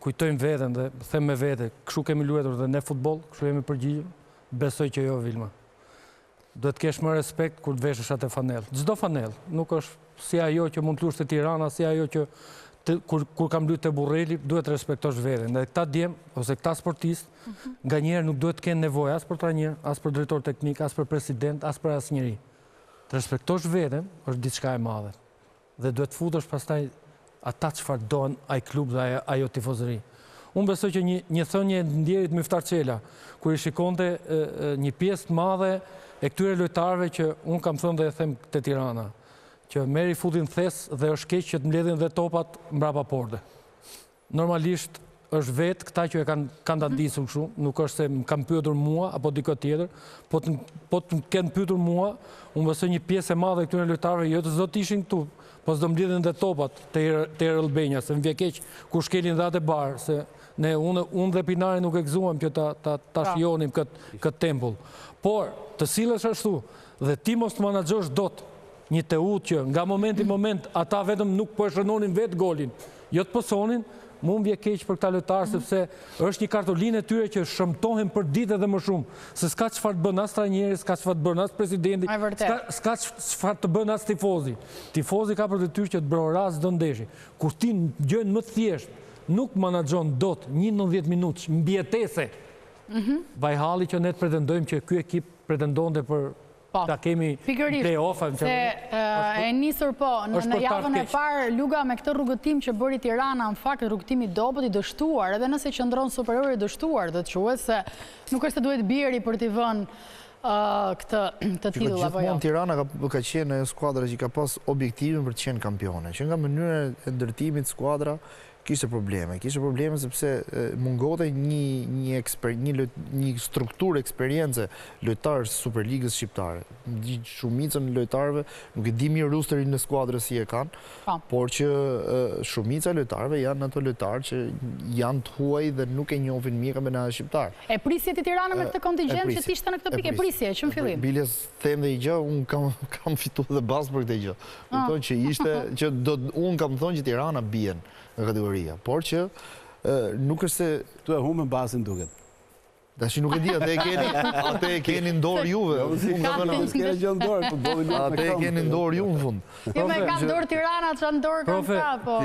kujtojmë veten dhe them me vete, kështu kemi luetur dhe ne futboll, kështu jemi përgjigjur, besoj që jo Vilma. Duhet kesh më respekt kur të veshësh atë fanell. Çdo fanell, nuk është si ajo që mund të lush te Tirana, si ajo që kur kam luajtur te Burreli, duhet të respektosh veten. Dhe këta djemë ose këta sportistë nga njerë nuk duhet të kenë nevojë as për trajner, as për drejtor teknik, as për president, as për asnjëri. Të respektosh veten është diçka e madhe. Dhe duhet të futesh pastaj ata çfarë don ai klub dhe ajo tifozëri. Unë besoj që një thënie e Ndjerit Miftar Çela, kur i shikonte një pjesë të madhe e këtyre lojtarëve që unë kam thënë dhe e them te Tirana, që merri futin thes dhe është keq që të mbledhin dhe topat mbrapa porte. Normalisht është vetë këta që e kanë ta ndisur kështu, nuk është se më kanë pyetur mua apo dikë tjetër, po të kenë pyetur mua, unë besoj një pjesë e madhe e këtyre lojtarëve jo të s'do të ishin këtu, po s'do mbledhin dhe topat te Rëllbenja, se më vjen keq kur shkelin dhe atë bar, se ne unë dhe Pinari nuk e gëzuam që ta shijonim këtë tempull. Por të sillesh ashtu dhe ti mos të menaxhosh dot një Teut që nga momenti në moment ata vetëm nuk po e shënonin vetë golin, jo të posonin, mu më vje keq për këta lojtarë sepse është një kartolinë e tyre që shëmtohen për ditë edhe më shumë, se s'ka çfarë të bën as trajneri, s'ka çfarë të bën as presidenti, s'ka çfarë të bën as tifozi. Tifozi ka për detyrë që të broras çdo ndeshje. Kur ti gjën më thjesht nuk menaxhon dot 90 minutë mbijetese. Vajhalli që ne të pretendojmë që ky ekip pretendonte për ta kemi play-off. Se e nisur në javën e parë, Luga me këtë rrugëtim që bëri Tirana, në fakt rrugëtimi dobët i dështuar, edhe nëse qëndron superior i dështuar, dhe të quhet se nuk është se duhet bjeri për t'i vënë këtë titull apo jo. Gjithmonë Tirana ka qenë skuadra që ka pas objektivin për të qenë kampione, që nga mënyra e ndërtimit skuadra kishte probleme. Kishte probleme sepse mungote një strukturë eksperience lojtarës Superligës shqiptare. Shumicën e lojtarëve, nuk e di mirë rosterin në skuadrës si e kanë, por që shumica e lojtarëve janë ato lojtarë që janë të huaj dhe nuk e njohin mirë kampionatin shqiptar. E prisje ti Tirana me këtë kontingjent që ishte në këtë pikë? E prisje që në fillim. Biles them dhe i gjë, unë kam fituar dhe bazë për këtë gjë. Kupton që ishte që unë kam thonë që Tirana bien në kategoria, por që nuk është se... Tu e humbën bazën duket. Tash nuk e di, atë e keni në dorë juve. Atë e keni në dorë ju në fund. Jo me ka në dorë Tirana, që në dorë kanë ta, po...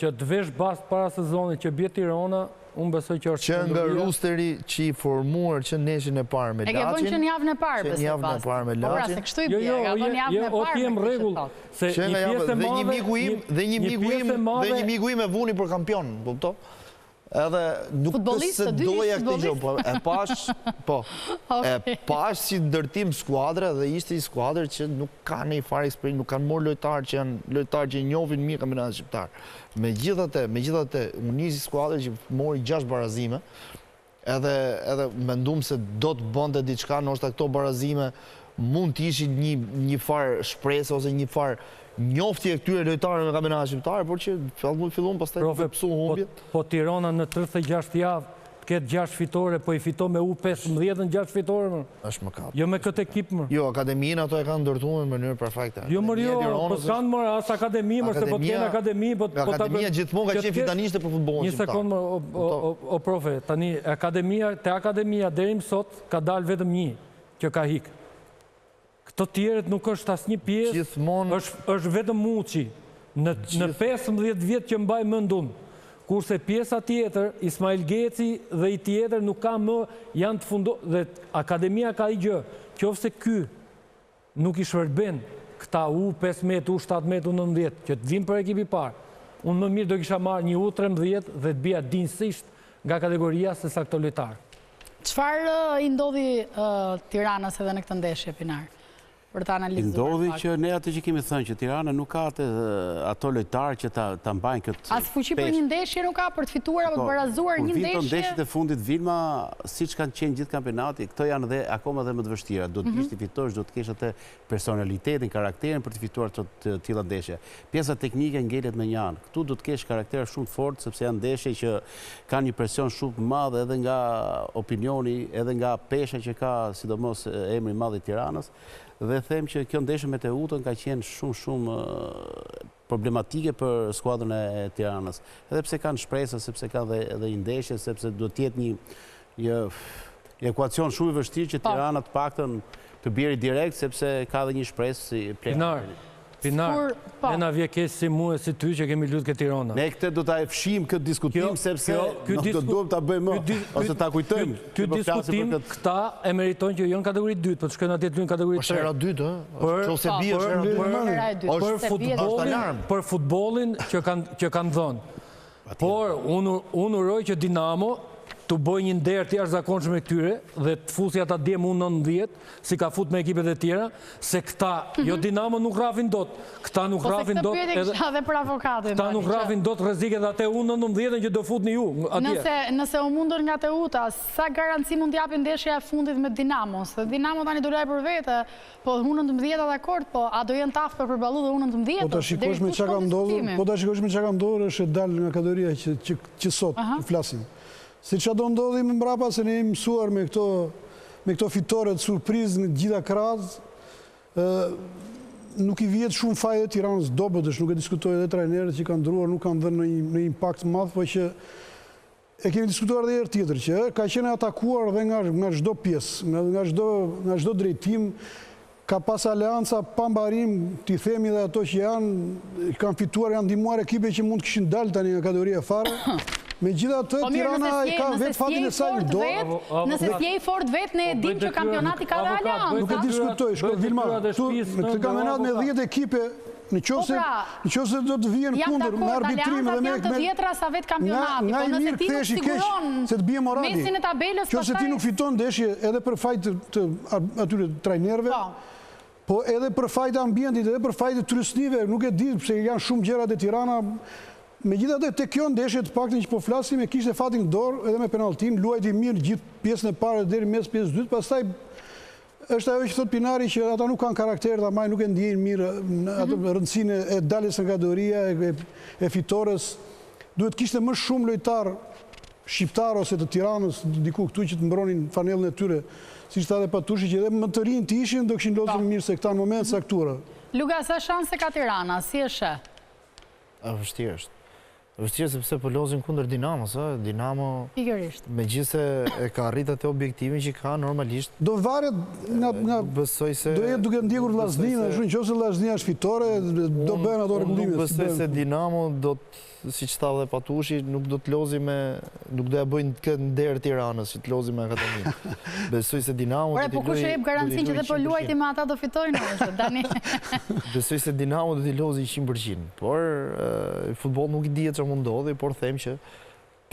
Që të vesh bazë para sezonit që bje Tirana, unë besoj që është... Që nga rosteri që i formuar që neshin e parë me Laçin... E ke vënë që një javën e parë, Që një javën e parë me Laçin... Po pra, se kështu i bje, ka vënë një javën e parë... O ti jem regull, se një pjesë e madhe... Dhe një miku im e vuni për kampion, kupto? Edhe nuk se doja këtë gjë, e pash si ndërtim skuadre dhe ishte i skuadrë që nuk ka një farë eksperiencë, nuk kanë morë lojtarë që janë lojtarë që njohin mirë kampionatin shqiptar. Megjithatë, unë nisi skuadrë që mori 6 barazime, edhe mendum se do të bënte diçka, ndoshta këto barazime mund të ishin një farë shpresë ose një farë njofti e këtyre lojtarëve në kampionatin shqiptar, por që fillon pastaj të pësu humbjet. Po Tirana në 36 javë ketë 6 fitore, po i fito me U15 në 6 fitore, më. Është më kapë. Jo me këtë ekip, më. Jo, akademinë ato e kanë ndërtuar në mënyrë perfekte. Jo, më po s'kanë më as akademi, më se po t'kenë akademi, Akademia gjithmonë ka qenë fitanishte për futbollin shqiptar. Një sekundë, o profe, tani, te akademia deri më sot ka dalë vetëm një që ka hikë. Këto tjeret nuk është asë një pjesë, është vetëm Muçi. Në 15 vjetë që mbaj mëndun, kurse pjesa tjetër, Ismail Geci dhe i tjetër nuk ka më janë të fundo, dhe akademia ka i gjë, qofse ky nuk i shërben këta U5 metë, U7 metë, U9, që të vim për ekipi parë, unë më mirë do kisha marrë një U13 dhe të bia dinjësisht nga kategoria se sa këto lojtarë. Çfarë i ndodhi Tiranës edhe në këtë ndeshje, Pinar? Për të analizuar. Ndodhi që ne atë që kemi thënë që Tirana nuk ka ato lojtarë që ta mbajnë këtë. As fuqi për një ndeshje nuk ka për të fituar apo të barazuar një ndeshje. Kur ndeshjet e fundit Vilma, siç kanë qenë gjithë kampionati, këto janë dhe akoma dhe më të vështira. Do të ishte fitosh, do të kesh atë personalitetin, karakterin për të fituar të tilla ndeshje. Pjesa teknike ngelet me një anë. Këtu do të kesh karakter shumë të fortë sepse janë ndeshje që kanë një presion shumë të madh edhe nga opinioni, edhe nga pesha që ka sidomos emri i madh i Tiranës. Dhe them që kjo ndeshje me Teutën ka qenë shumë problematike për skuadrën e Tiranës. Edhe pse kanë shpresë, sepse ka edhe një ndeshje, sepse do të jetë një ekuacion shumë i vështirë që Tirana të paktën të bjerë direkt, sepse ka edhe një shpresë si play-off. Pinar, ne na vje keq si mua si ty që kemi lutë këtë Tirana. Ne këtë do ta fshim këtë diskutim sepse nuk do duhem ta bëjmë më ose ta kujtojmë. Ky diskutim këta e meritojnë që janë kategori 2, po të shkojnë atje në kategori 3. Është era 2, ose bie për futbollin që kanë dhënë. Por unë uroj që Dinamo të bëj një nder të jashtëzakonshëm me këtyre dhe të fusi ata djem U19, si ka fut me ekipet e tjera, se këta, jo Dinamo nuk rrafin dot, këta nuk rrafin dot këta nuk rrafin dot rrezik edhe atë U19 që do futni ju atje. Nëse u mundur nga Teuta, sa garanci mund t'japin ndeshja e fundit me Dinamo? Se Dinamo tani do luaj për vete, po U19 dakord, po a do jenë taftë për përballu dhe U19? Po ta shikosh me çka ka ndodhur, është dalë nga kategoria që sot flasim. Si që do ndodhi më mbrapa, se ne jemi mësuar me këto fitore të surpriz në gjitha krahas, nuk i vjet shumë fajë e Tiranës dobët, nuk e diskutoj edhe trajnerët që kanë ndruar, nuk kanë dhënë në impakt madh, po që e kemi diskutuar edhe herë tjetër, që ka qenë atakuar dhe nga çdo pjesë, nga çdo drejtim, ka pas aleanca pa mbarim, t'i themi dhe ato që kanë fituar, janë ndihmuar ekipe që mund të kishin dalë tani nga kategoria fare. Megjithatë, Tirana ka vetë fatin e saj në dorë. Nëse t'jej fort vetë, ne e dim që kampionati ka dhe aleanca. Nuk e diskutoj, shko Vilma, në këtë kampionat me 10 ekipe, në qofse do të vijen kundër me arbitrim dhe me janë të vjetra sa vetë kampionati, po nëse ti nuk siguron se të bie morali. Mesin e tabelës, qofse ti nuk fiton ndeshje edhe për fajt të atyre trajnerëve, po edhe për fajt e ambientit, edhe për fajt e turistëve, nuk e di pse janë shumë gjërat e Tirana. Megjithatë, te kjo ndeshje të paktën që po flasim, e kishte fatin dorë edhe me penalltin, luajti mirë gjithë pjesën e parë deri mes pjesës dytë, pastaj është ajo që thot Pinari që ata nuk kanë karakter, tamaj nuk e ndjejnë mirë atë rëndësinë e daljes nga kategoria e fitores. Duhet kishte më shumë lojtar shqiptar ose të Tiranës diku këtu që të mbronin fanellën e tyre, siç tha edhe Patushi, që edhe më të rinj të ishin do kishin lodhur mirë se këta në moment saktura. Luka, sa shanse ka Tirana? Si e sheh? Vështirë është. Vështirë sepse po lozin kundër Dinamos, Dinamo megjithëse e ka arritur atë objektivin që ka normalisht. Do varet nga besoj se do jetë duke ndjekur vllaznia, nëse vllaznia është fitore, do bëhen ato rregullime. Nuk besoj se Dinamo do të, siç tha dhe Patushi, nuk do të lozi nuk do ja bëjnë këtë nder Tiranës që të lozi me akademinë. Besoj se Dinamo do t'i luajë. Po kush e jep garancinë që dhe po luajti me ata do fitojnë ose tani? Besoj se Dinamo do t'i lozi 100%, por futboll nuk i dihet çfarë mund ndodhi, por them që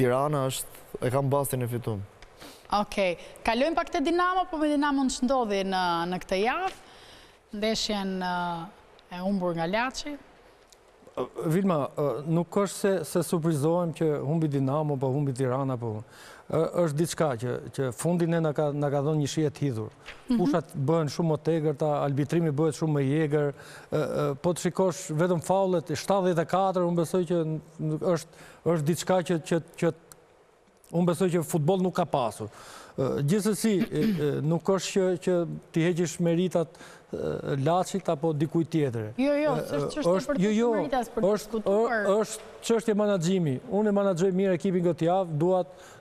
Tirana e ka mbastin e fitum. Okej, kalojmë pak te Dinamo, po me Dinamo ç'ndodhi në këtë javë? Ndeshjen e humbur nga Laçi. Vilma, nuk është se surprizohem që humbi Dinamo, po humbi Tirana, po është diçka që fundin e na ka dhënë një shije të hidhur. Fushat bëhen shumë më tegërta, arbitrimi bëhet shumë më i egër, po të shikosh vetëm faullet 74, unë besoj që është diçka që unë besoj që futboll nuk ka pasur. Gjithsesi, nuk është që ti heqish meritat Laçit apo dikuj tjetër. Jo, është çështje menaxhimi. Unë e menaxhoj mirë ekipin këtë javë,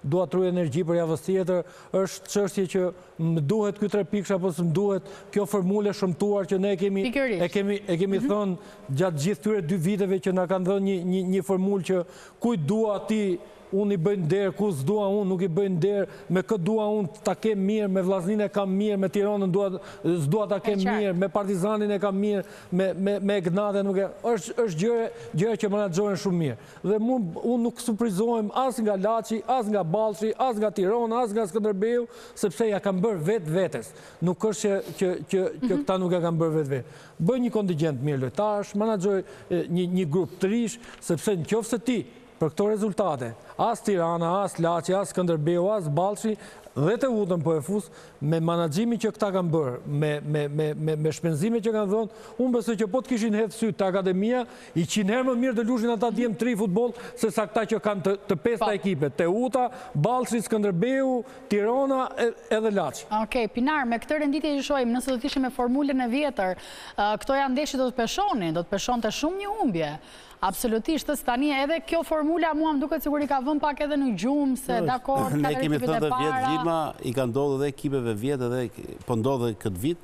dua troj energji për javën tjetër. Është çështje që më duhet ky 3 pikë apo s'm duhet kjo formule shëmtuar që ne e kemi thënë gjatë gjithë këtyre 2 viteve që na kanë dhënë një formulë që kujt dua ti unë i bëjnë derë, ku s'dua unë, nuk i bëjnë derë, me këtë dua unë ta kem mirë, me Vllaznin e kam mirë, me Tiranën s'dua ta kem mirë, me Partizanin e kam mirë, me Egnate nuk e... është gjëre që menaxhohen shumë mirë. Dhe unë nuk surprizohem as nga Laçi, as nga Ballçi, as nga Tirana, as nga Skënderbeu, sepse ja kam bërë vetes. Nuk është që këta nuk ja kanë bërë vetë. Bëj një kontingjent mirë lojtarësh, menaxhoj një grup të rish, sepse nëse ti për këto rezultate, as Tirana, as Laçi, as Skënderbeu, as Ballçi, dhe të Utën po e fus, me menaxhimin që këta kanë bërë, me shpenzimet që kanë dhënë, unë besoj që po të kishin hedhë sy të akademia, i 100 herë më mirë të lushin ata djem 3 futboll, se sa këta që kanë të 5 ekipe, të Uta, Ballçi, Skënderbeu, Tirana edhe Laçi. Okej, Pinar, me këtë renditje që shohim, nëse do të ishim me formulën e vjetër, këto janë ndeshje do të peshonin, do të peshonte shumë një humbje. Absolutisht, tani edhe kjo formula mua më duket sikur i ka vënë pak edhe në gjumë, se dakord, ne kemi thënë dhe vjetë Vilma, i ka ndodhur edhe ekipeve vjetë edhe po ndodhe këtë vit,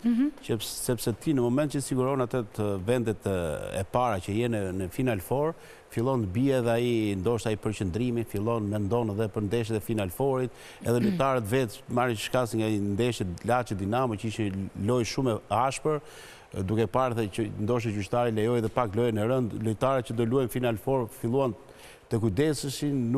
sepse ti në moment që siguron atë vendet e para që jenë në Final Four, fillon të bie edhe ai ndoshta ai përqendrimi, fillon mendon edhe për ndeshjet e Final Fourit, edhe lojtarët vetë marrin shkas nga ndeshjet Laçi Dinamo që ishin lojë shumë e ashpër, duke parë që ndoshta gjyqtari lejoi edhe pak lojën e rëndë, lojtarët që do luajnë Final Four filluan të kujdeseshin,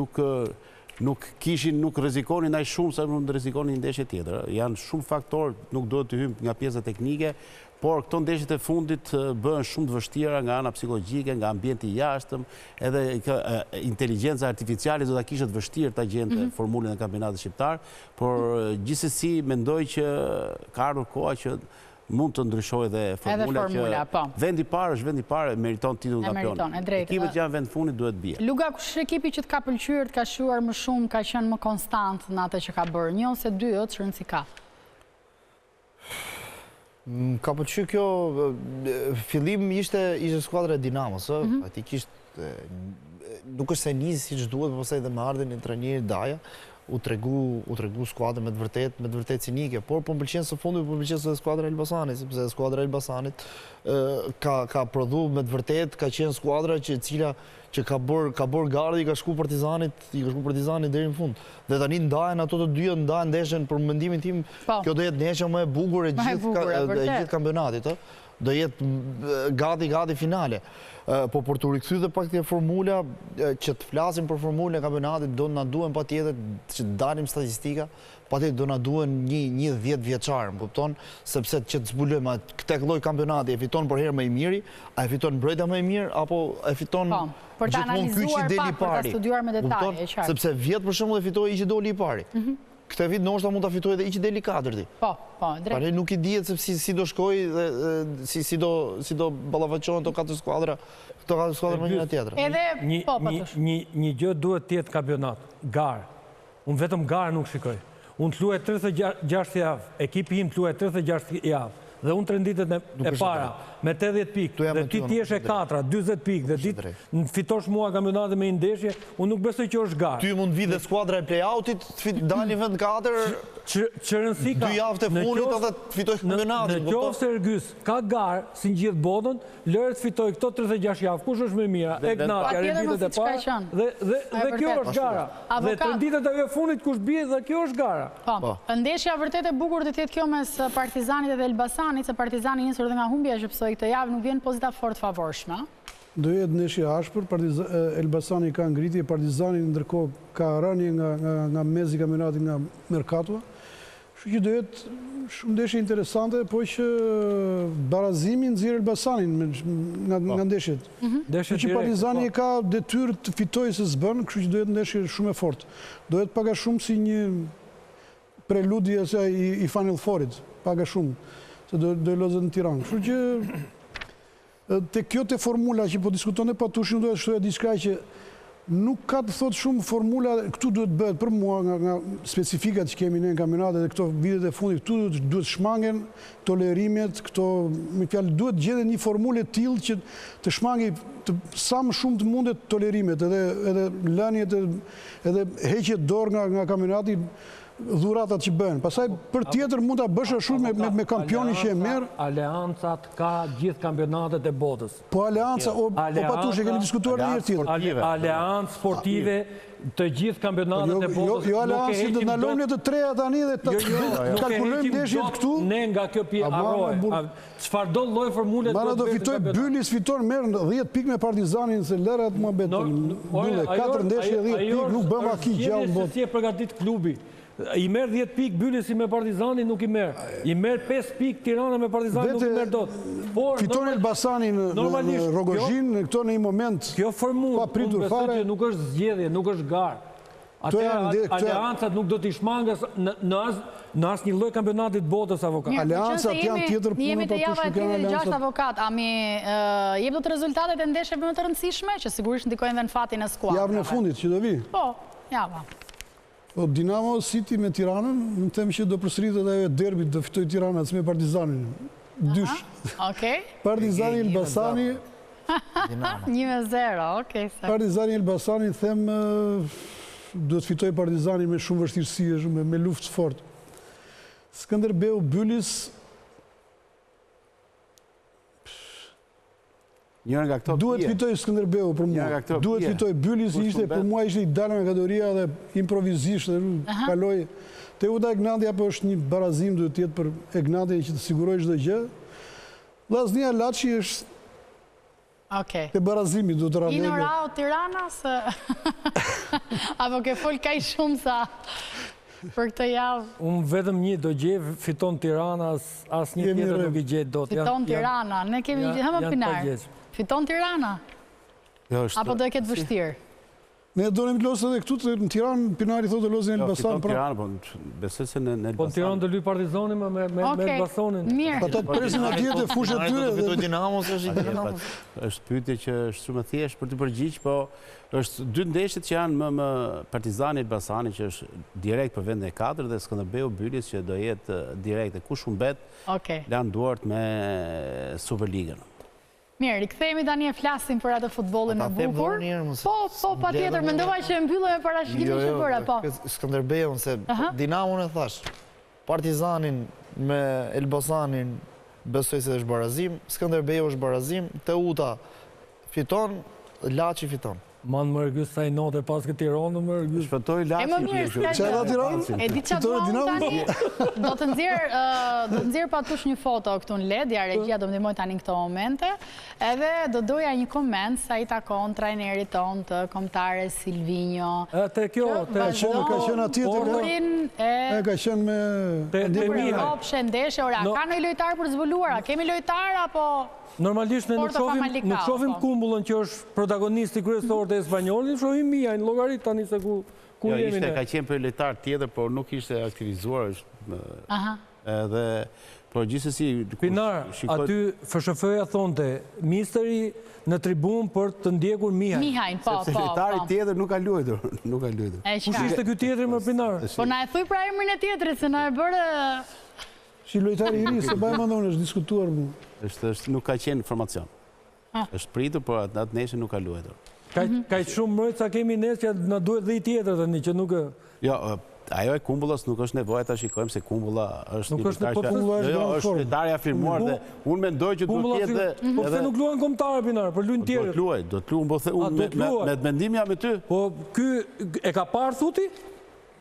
nuk rrezikonin aq shumë sa mund të rrezikonin një ndeshje tjetër. Janë shumë faktorë, nuk duhet të hym nga pjesa teknike, por këto ndeshjet e fundit bëhen shumë të vështira nga ana psikologjike, nga ambienti i jashtëm, edhe inteligjenca artificiale do ta kishte të vështirë ta gjente formulën e kampionatit shqiptar, por gjithsesi mendoj që ka ardhur koha që mund të ndryshojë dhe formula që vendi parë është vendi parë, meriton titullin kampion. Ekipet që janë vend fundit duhet bie. Luga, kush është ekipi që të ka pëlqyer, të ka shuar më shumë, ka qenë më konstant në atë që ka bërë? 1 ose 2, çfarë rëndësi ka? Ka pëlqyer kjo, fillim ishte skuadra e Dinamos, faktikisht nuk është se nisi siç duhet, por pastaj edhe me ardhen e trajnerit Daja, u tregu skuadrën me të vërtet cinike, por po më pëlqen së fundi, po më pëlqen së skuadra e Elbasanit, sepse skuadra e Elbasanit ka prodhu me të vërtet, ka qenë skuadra që ka bërë gardë, i ka shku Partizanit deri në fund. Dhe tani ndahen ato të dyja, ndahen ndeshjen për mendimin tim, kjo do jetë ndeshja më e bukur e gjithë kampionatit, do jetë gati finale. Po për të rikthyer dhe pak të formula, që të flasim për formulën e kampionatit, do na duhen patjetër që të dalim statistika, patjetër do na duhen një 10 vjeçar, më kupton, sepse që të zbulojmë këtë lloj kampionati e fiton për herë më i miri, a e fiton mbrojtja më e mirë apo e fiton gjithmonë ky që deli i pari. Studiuar me detaje, e qartë. Sepse vjet për shembull e fitoi i që doli i pari. Këtë vit ndoshta mund ta fitojë edhe i që deli i katërti. Po, drejt. Tani nuk i dihet se si do shkojë dhe si do ballafaqohen ato 4 skuadra, me njëra tjetra. Një gjë duhet të jetë kampionat, garë. Unë vetëm garë nuk shikoj. Unë të luaj 36 javë, ekipi im të luaj 36 javë. Dhe unë 3 ditët e para, me 80 pikë, dhe ti t'jesh e 4, 20 pikë, dhe ti në fitosh mua kampionatin me një ndeshje, unë nuk besoj që është garë. Ty mund vi dhe skuadra e play-outit, dalin vend 4, që rëndësi ka. 2 javë të funit edhe të fitoj kampionatin. Në qoftë se Ergys ka garë, si në gjithë botën, lërë të fitoj këto 36 javë, kush është më mira? Egnatja, renditët e para, dhe kjo është gara. Dhe të renditët e funit kush bie dhe kjo është gara. Ndeshja vërtet e bukur të tjetë kjo mes Partizanit dhe Elbasanit, se Partizani nisur dhe nga humbja që pësoj këtë javë, nuk vjen pozita fort favorshme. Do jetë ndeshje ashpër, Elbasani ka ngritje, Partizani ndërkohë ka rënje nga mezi kampionatit nga Mercatua. Kështu që do jetë shumë ndeshje interesante, po që barazimi nxjerr Elbasanin nga ndeshjet. Kështu që Partizani ka detyrë të fitojë se s'bën, kështu që do jetë ndeshje shumë e fortë. Do jetë paga shumë si një preludje i Final Fourit, paga shumë, se do e lozet në Tiranë. Kështu që te kjo te formula që po diskuton e patushim do të shtoja diçka që nuk ka të thot shumë formula, këtu duhet bëhet për mua nga specifikat që kemi ne në kampionatet dhe këto vitet e fundit, këtu duhet shmangen tolerimet, këto me fjalë duhet gjetë një formule të tillë që të shmangi sa më shumë të mundet tolerimet, edhe lënjet edhe heqjet dorë nga kampionati. dhuratat që bëhen. Pastaj për tjetër mund ta bësh ashtu me kampionin që e merr. Aleancat ka gjithë kampionatet e botës. Po aleanca o patush e kemi diskutuar një herë tjetër. Aleancë sportive të gjithë kampionatet e botës. Jo aleancë do ndalojmë ne të treja tani dhe të kalkulojmë ndeshjet këtu. Ne nga kjo harroj. Çfarë do lloj formule do fitoj Bylis, fiton merr 10 pikë me Partizanin se lërat muhabet. 4 ndeshje 10 pikë nuk bëm aki gjallë në botë. Si e përgatit klubi? I merr 10 pikë Bylisi me Partizanin nuk i merr. I merr 5 pikë Tirana me Partizanin nuk i merr dot. Fiton Elbasani në Rogozhin në këto në një moment. Kjo formulë pritur fare nuk është zgjedhje, nuk është garë. Aleancat nuk do t'i shmangës në asnjë lloj kampionatit botës avokat. Aleancat janë tjetër punë. Jemi te java e 36 avokat. A mi jep dot rezultatet e ndeshjeve më të rëndësishme që sigurisht ndikojnë edhe në fatin e skuadrës. Javën e fundit që do vi. Po, java. Dinamo City me Tiranën, më them që do përsëritet ajo derbit, do fitoj Tirana me Partizanin. Dysh. Okej. Partizani Elbasani 1-0, okej. Partizani Elbasani them do të fitoj Partizani me shumë vështirësi, me luftë fort. Skënderbeu Bylis duhet fitoj Skënderbeu për mua. Duhet fitoj Bylis, për mua ishte i dalë nga kategoria dhe improvizisht kaloi. Teuta Egnati apo është një barazim duhet të jetë për Egnatin që të sigurojë çdo gjë. Vllaznia Laçi është te barazimi duhet të randej. In or out Tirana se apo ke fol kaq shumë sa për këtë javë. Unë vetëm një do gjej, fiton Tirana, asnjë tjetër nuk i gjej dot. Fiton Tirana, ne kemi më pinar. Fiton Tirana? Apo do e ketë vështirë? Ne do në losë edhe këtu në Tiranë, Pinari thotë losën e Elbasan. Fiton Tiranë, po besoj se në Elbasan. Po Tiranë do luaj Partizani me Elbasanin. Mirë. Ata të presin atje të fushën e tyre. Fitoj Dinamo, është i Dinamo. Është pyetje që është shumë e thjeshtë për të përgjigj, po është dy ndeshjet që janë më Partizani Elbasani që është direkt për vendin e 4 dhe Skënderbeu Bylis që do jetë direkt. Kush humbet, lanë duart me Superligën. Mirë, rikthehemi tani e flasim për atë futbollin e bukur. Po, patjetër, mendova që mbyllëm me parashikimin që bëra, po. Skënderbeun se Dinamon e thash. Partizanin me Elbasanin besoj se është barazim, Skënderbeu është barazim, Teuta fiton, Laçi fiton. Man më rëgjus sa i note pas këtë Tiranë, më rëgjus. Shpëtoj Laçi. E më mirë, e di që tani, do të nëzirë patush një foto këtu në LED, ja regjia do më dimoj tani në këto momente, edhe do doja një koment sa i takon trajnerit ton të kombëtare Silvinho. Te kjo, ka qenë atje e ka qenë me... Opshe, ndeshe, ora, ka në i lojtar për zbuluara, kemi lojtar apo... Normalisht ne nuk shohim Kumbullën që është protagonisti kryesor të Espanjolit, shohim Mijajin, llogarit tani se ku jemi ne. Ka qenë për lojtar tjetër, por nuk ishte aktivizuar. Edhe por gjithsesi Pinar, aty FSHF-ja thonte misteri në tribun për të ndjekur Mijajin. Mijajin, po. Sepse lojtari tjetër nuk ka luajtur, Kush ishte ky tjetri më Pinar? Po na e thuj pra emrin e tjetrit se na e bëre Si lojtari i ri, se bajmë ndonë është diskutuar mu. Nuk ka qenë informacion. është pritur, por atë nesër nuk ka luajtur. Ka shumë mbrojtës sa kemi nesër që na duhet dhe i tjetër tani që nuk... Jo, ajo e Kumbullës nuk është nevojë ta shikojmë se Kumbulla është është lojtari afirmuar dhe unë mendoj që duhet të jetë. Po pse nuk luajnë kombëtarë Pinar, për luajnë tjerët. Do të luajnë, me mendim jam me ty. Po ky e ka parë thuti?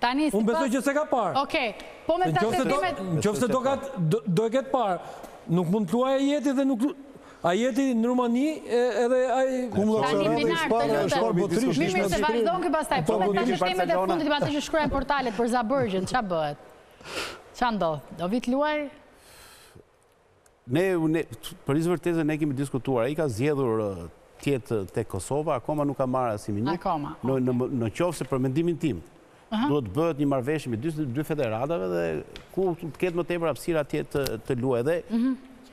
Unë besoj që se ka parë. Okej, po me ta setimet... Nëse do e ketë parë, nuk mund të luajë Ajeti dhe nuk... Ajeti në Rumani edhe... Mirë se vazhdojnë këtë pastaj, po me ta shtemet e fundit i atë që shkruajnë portalet për Zabërgjën, qa bëhet? Qa ndodh? Do vit luaj? Për izë vërtezë ne kemi diskutuar, ai ka zgjedhur tjetë te Kosova, akoma nuk ka marrë asnjë minut. Në qoftë se për mendimin tim, duhet bëhet një marrëveshje me dy federatave dhe ku të ketë më tepër hapësirë atje të luajë dhe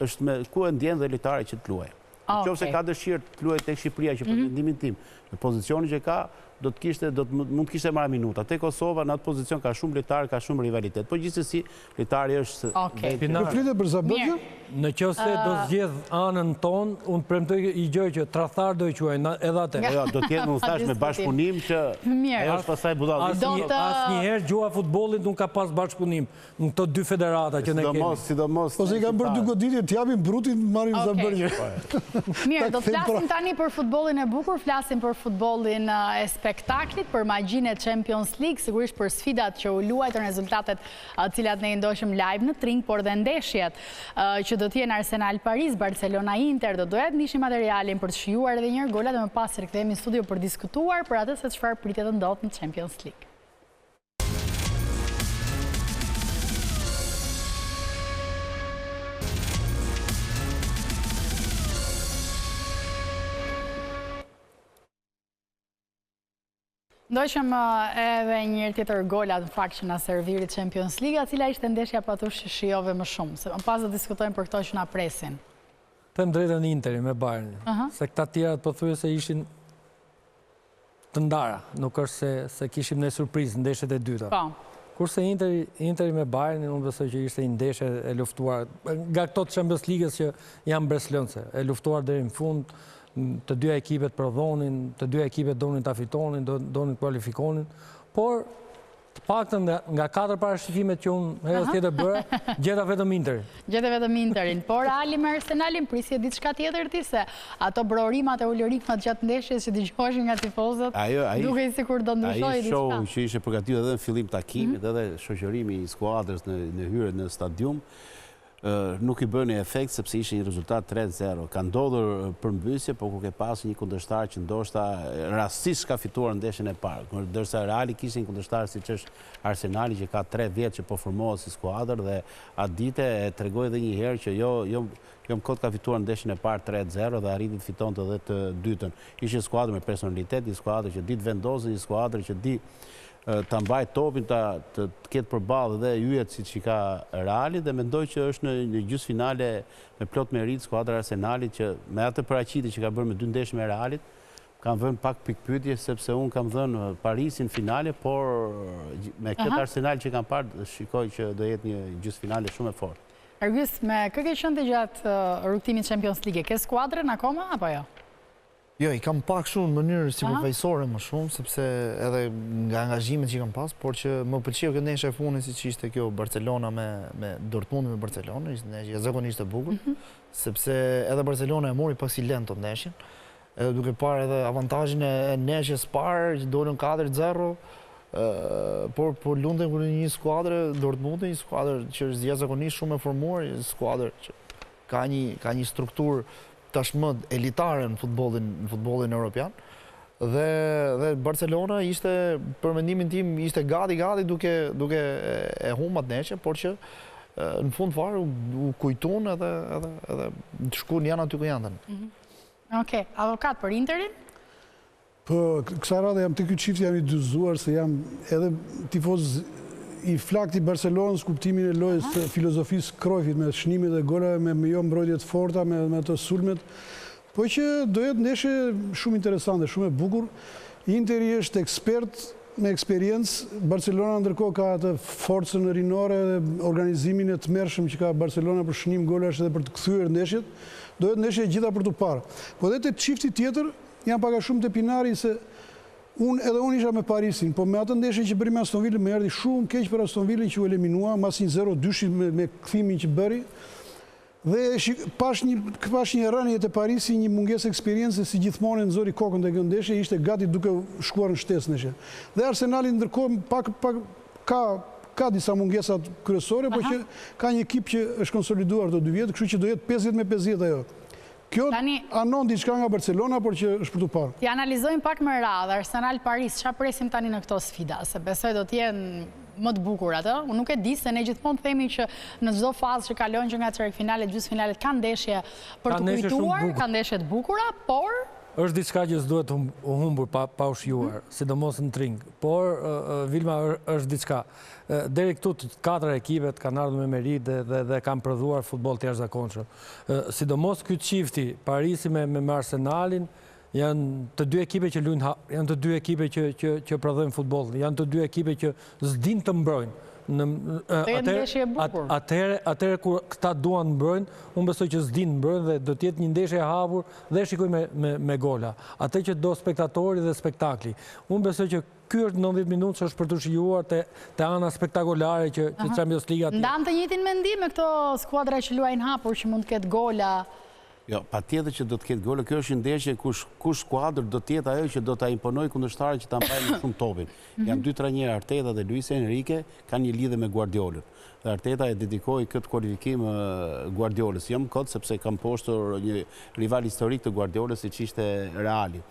është me ku e ndjen dhe lojtari që të luajë. Në qoftë se ka dëshirë të luajë tek Shqipëria që për mendimin tim, në pozicionin që ka, mund të kishte marrë minuta. Te Kosova në atë pozicion ka shumë lojtarë, ka shumë rivalitet. Po gjithsesi lojtari është Po flitet për Zabëzën? Në qoftë se do zgjedh anën tonë, unë premtoj i gjoj që tradhtar do i quajnë edhe atë. Jo, do të jetë më thash me bashkëpunim që ajo është pastaj budallë. Asnjëherë gjua futbollit nuk ka pas bashkëpunim në këto dy federata që ne kemi. Sidomos. Ose i kanë bërë dy goditje, t'japin brutin, marrin Zabëzën. Mirë, do të flasim tani për futbollin e bukur, flasim për futbollin e spektaklit, për magjinë e Champions League, sigurisht për sfidat që u luajtën, rezultatet cilat ne i ndoshëm live në Tring, por dhe ndeshjet që do t'jenë Arsenal Paris, Barcelona Inter, do dohet nishim materialin për të shijuar edhe njërë golat dhe më pas se rikthehemi në studio për diskutuar për atë se çfarë pritet të ndodhë në Champions League. Ndojshëm edhe njërë tjetër golat në fakt që nga servirit Champions League, cila ishte ndeshja patush që shijove më shumë, se më pas do diskutojmë për këto që nga presin. Them drejtën Interi me Bayern, se këta tjerat po thuaj se ishin të ndara, nuk është se kishim në surprizë në ndeshjet e dyta. Kurse Interi me Bayern, unë besoj që ishte një ndeshje e luftuar, nga këto të Champions League-s që janë breslënse, e luftuar deri në fund. Të dy ekipet prodhonin, të dy ekipet donin ta fitonin, donin kualifikonin, por të paktën nga 4 parashikimet që unë herës tjetër bëra, gjeta vetëm Interin. Gjeta vetëm Interin, por Ali me Arsenalin prisje diçka tjetër ti se ato brorimat e ulërimat gjatë ndeshjes që dëgjoheshin nga tifozët, duke sikur do ndryshojë diçka. Ai show që ishte përgatitur edhe në fillim takimit, edhe shoqërimi i skuadrës në hyrje në stadium, nuk i bëni efekt sepse ishte një rezultat 3-0. Ka ndodhur përmbysje, por kur ke pasur një kundërshtar që ndoshta rastisht ka fituar ndeshjen e parë, ndërsa Reali kishte një kundërshtar siç është Arsenali që ka 3 vjet që po formohet si skuadër dhe atë ditë e tregoi edhe një herë që jo kot ka fituar ndeshjen e parë 3-0 dhe arriti të fitonte edhe të dytën. Ishte skuadër me personalitet, një skuadër që di të vendosë, një skuadër që di të mbaj topin, të ketë përballë dhe yjet siç i ka Reali dhe mendoj që është në gjysmëfinale me plot merit skuadra e Arsenalit që me atë paraqitje që ka bërë me 2 ndeshje me Realit, kam vënë pak pikpyetje sepse unë kam dhënë Parisin finale, por me këtë Arsenal që kam parë shikoj që do jetë një gjysmëfinale shumë e fortë. Ergjys, me kë ke qenë gjatë rrugtimit Champions League, ke skuadrën akoma apo jo? Jo, i kam pak shumë në mënyrë si përfaqësore më shumë, sepse edhe nga angazhimet që i kam pas, por që më pëlqeu këtë ndeshje e fundit siç ishte kjo Barcelona me Dortmund me Barcelona, ishte ndeshje zakonisht e bukur, sepse edhe Barcelona e mori pak si lent të ndeshjen, edhe duke parë edhe avantazhin e ndeshjes parë që dolën 4-0, por lunden kur një skuadër Dortmundi, një skuadër që është jashtëzakonisht shumë e formuar, një skuadër që ka një strukturë tashmë elitare në futbollin evropian. Dhe Barcelona ishte, për mendimin tim, ishte gati duke e humbat ndeshjen, por që në fund fare u kujtun edhe të shkuan janë aty ku janë tani. Okej, avokat për Interin? Po, kësaj radhe jam të ky çift jam i dyzuar se jam edhe tifoz i flakt i Barcelonës, kuptimin e lojës të filozofisë Cruyffit me shnimet dhe gola, me jo mbrojtjet forta, me ato sulmet, po që do jetë ndeshje shumë interesante, shumë e bukur. Interi është ekspert me eksperiencë, Barcelona ndërkohë ka atë forcën rinore dhe organizimin e tmerrshëm që ka Barcelona për shnim golash dhe për të kthyer ndeshjet, do jetë ndeshje gjitha për të parë. Po edhe te çifti tjetër jam pak a shumë te Pinari se edhe unë isha me Parisin, po me atë ndeshje që bëri me Aston Villa më erdhi shumë keq për Aston Villa që u eliminua mas një 0-2 me kthimin që bëri. Dhe pash një rënje te Parisi, një mungesë eksperiencë si gjithmonë nxori kokën te kjo ndeshje, ishte gati duke shkuar në shtesë ndeshje. Dhe Arsenali ndërkohë pak ka disa mungesat kryesore, por që ka një ekip që është konsoliduar të 2 vjet, kështu që do jetë 50-50 ajo. Kjo anon diçka nga Barcelona, por që është për të parë. Ti analizojmë pak më radhë, Arsenal Paris, çfarë presim tani në këto sfida? Se besoj do të jenë më të bukur atë. Unë nuk e di se ne gjithmonë themi që në çdo fazë që kalon që nga çerkfinalet, gjysmëfinalet kanë ndeshje për të kujtuar, kanë ndeshje të bukura, por është diçka që s'duhet u humbur pa u shijuar, sidomos në Tring. Por Vilma është diçka. Deri këtu të 4 ekipet kanë ardhur me meritë dhe kanë prodhuar futboll të jashtëzakonshëm. Sidomos ky çifti, Parisi me Arsenalin, Janë të dy ekipe që luajnë, janë të dy ekipe që prodhojnë futboll, janë të dy ekipe që s'din të mbrojnë. Atëherë kur këta duan mbrojnë, unë besoj që s'din mbrojnë dhe do t'jetë një ndeshje e hapur dhe shikoj me gola. Atë që do spektatori dhe spektakli. Unë besoj që ky është 90 minutë që është për të shijuar te ana spektakolare që Champions League atje. Ndan të njëjtin mendim me këto skuadra që luajnë hapur që mund të ketë gola. Jo, patjetër që do të ketë gola. Kjo është një ndeshje kush skuadër do të jetë ajo që do ta imponojë kundërshtarin që ta mbajë më shumë topin. Janë dy trajnerë, Arteta dhe Luis Enrique, kanë një lidhje me Guardiolën. Dhe Arteta e dedikoi këtë kualifikim Guardiolës. Jam kot sepse kam postur një rival historik të Guardiolës siç ishte Reali.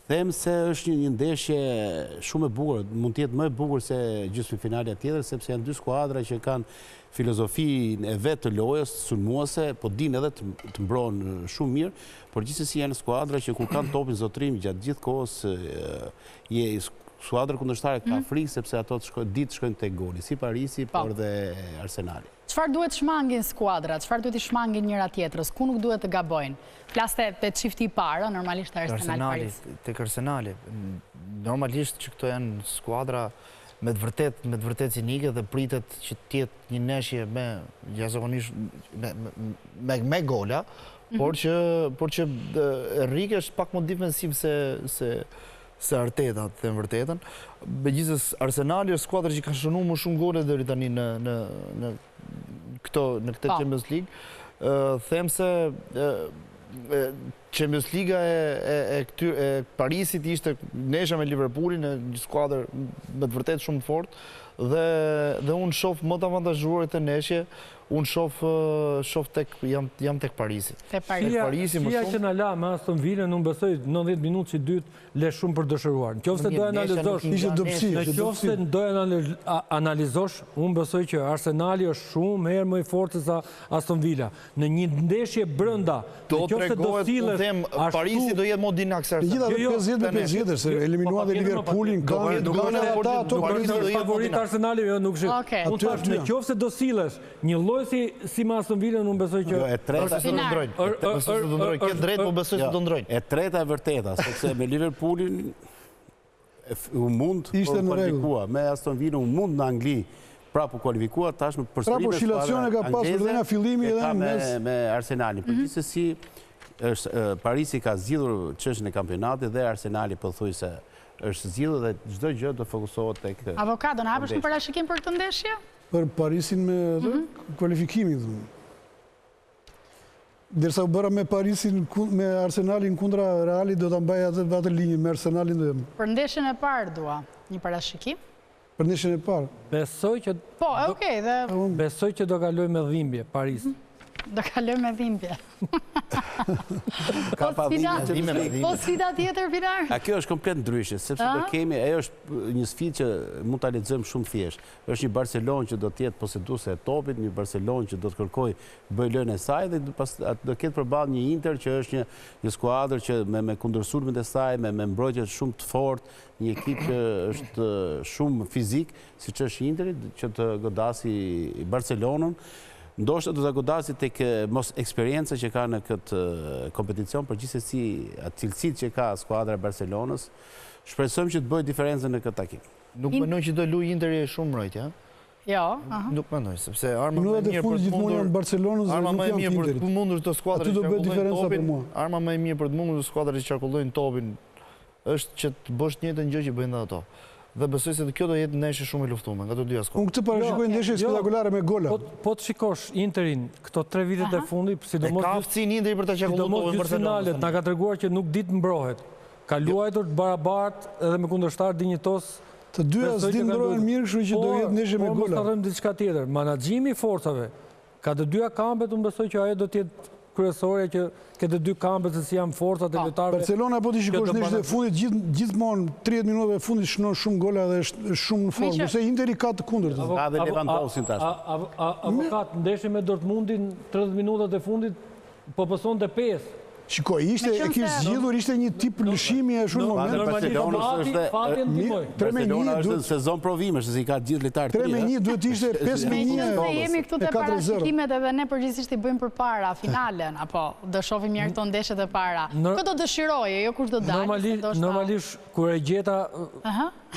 Them se është një ndeshje shumë e bukur, mund të jetë më e bukur se gjysmëfinalja tjetër, sepse janë dy skuadra që kanë filozofinë e vetë të lojës, sulmuese, po dinë edhe të mbrohen shumë mirë, por gjithsesi janë skuadra që kur kanë topin zotrim gjatë gjithë kohës, skuadra kundërshtare ka frikë sepse ato ditë shkojnë tek goli, si Parisi, por dhe Arsenali. Çfarë duhet shmangin skuadrat? Çfarë duhet i shmangin njëra tjetrës? Ku nuk duhet të gabojnë? Flaste te çifti i parë, normalisht Arsenal Paris. Tek Arsenali. Normalisht që këto janë skuadra me të vërtet cinike dhe pritet që të jetë një ndeshje me jashtëzakonisht me gola, por që Enrique është pak më defensiv se Arteta, të them vërtetën. Megjithëse Arsenali është skuadra që ka shënuar më shumë gole deri tani në këtë Champions League. Them se Champions Liga e Parisit ishte nesha me Liverpoolin, një skuadër me të vërtet shumë fort, dhe unë shoh më të avantazhuar të ndeshje, unë shoh jam tek Parisi. Shija që na la me Aston Villa, unë besoj 90 minutë që dytë le shumë për dëshiruar. Nëse do analizosh, nëse do analizosh, unë besoj që Arsenali është shumë herë më i fortë se Aston Villa. Në një ndeshje brenda, nëse do sillesh, Parisi do jetë më dinak se Arsenali. Gjithë 50-50, se eliminuan dhe Liverpoolin, kanë ata ato favorit Arsenali, jo nuk është. Unë thash, nëse do sillesh një lloj si me Aston Villa, unë besoj që e treta ke drejt, po besoj se do ndrojnë. E treta e vërteta, sepse me Liverpoolin u mund ishte në rregull. Me Aston Villa u mund në Angli prapë u kualifikuar, tash në përsërime oscilacione ka pasur dhe nga fillimi edhe me Arsenalin. Por gjithsesi Parisi ka zgjidhur çështjen e kampionatit dhe Arsenali pothuajse është zgjidhur dhe çdo gjë do fokusohet tek Avokado, na hapësh një parashikim për këtë ndeshje? Për Parisin me kualifikimin. Derisa u bëra me Parisin, me Arsenalin kundra Realit, do të mbaj atë linjë me Arsenalin. Për ndeshjen e parë dua një parashikim? Për ndeshjen e parë? Besoj që... Po, okej, dhe... Besoj që do kaloj me dhimbje, Paris. Do kaloj me dhimbje. Po sfida tjetër, Pinar? Kjo është komplet ndryshe, sepse do kemi, ajo është një sfidë që mund ta lexojmë shumë thjesht. Është një Barcelonë që do të jetë posëduese e topit, një Barcelonë që do të kërkojë bëj lënë e saj dhe do ketë përballë një Inter që është një skuadër që me kundërsulmet e saj, me mbrojtje shumë të fortë, një ekip që është shumë fizik, siç është Interi, që të godasi Barcelonën. Ndoshta do të godasi tek mos eksperjenca që ka në këtë kompeticion, por gjithsesi atë cilësitë që ka skuadra e Barcelonës, shpresojmë që të bëjë diferencën në këtë takim. Nuk mendoj që do luajë Interi shumë mbrojtje, Jo, nuk mendoj, sepse arma më e mirë për të mundur Barcelonës, arma më e mirë për të mundur të skuadra që qarkullojnë topin. Arma më e mirë për të mundur të skuadra që qarkullojnë topin është që të bësh të njëjtën gjë që bëjnë ato. Dhe besoj se kjo do jetë ndeshje shumë e luftuar nga të dy skuadrat. Unë këtë parashikoj ndeshje spektakolare me gola. Po të shikosh Interin këto 3 vitet e fundit, sidomos ka aftësinë Interi për ta qarkulluar Barcelonalet, na ka treguar që nuk ditë mbrohet. Ka luajtur të barabartë edhe me kundërshtar dinjitos. Të dyja s'din mbrohen mirë, kështu që do jetë ndeshje me gola. Mos ta them diçka tjetër. Menaxhimi i forcave ka të dyja kampet, unë besoj që ajo do të jetë kryesore që këtë dy kampet se si janë forcat e lojtarëve. Barcelona po ti shikosh ndeshjet e fundit gjithmonë 30 minutave e fundit shënon shumë gola dhe është shumë në formë. Kurse Interi ka të kundërt. Ka dhe Lewandowski tash. Avokat ndeshje me Dortmundin 30 minutat e fundit po pëson te 5. Shiko, e kishtë zgjidhur, ishte një tip lëshimi e shumë moment. Barcelona është në sezon provimesh, se i ka gjithë lojtarë të 3-1 duhet ishte 5-1. Se jemi këtu të parashikimet edhe ne përgjithsisht i bëjmë për para finalen, apo do shohim mirë këto ndeshjet e para. Këtë do dëshiroje, jo kush do dalë. Normalisht, kur e gjeta,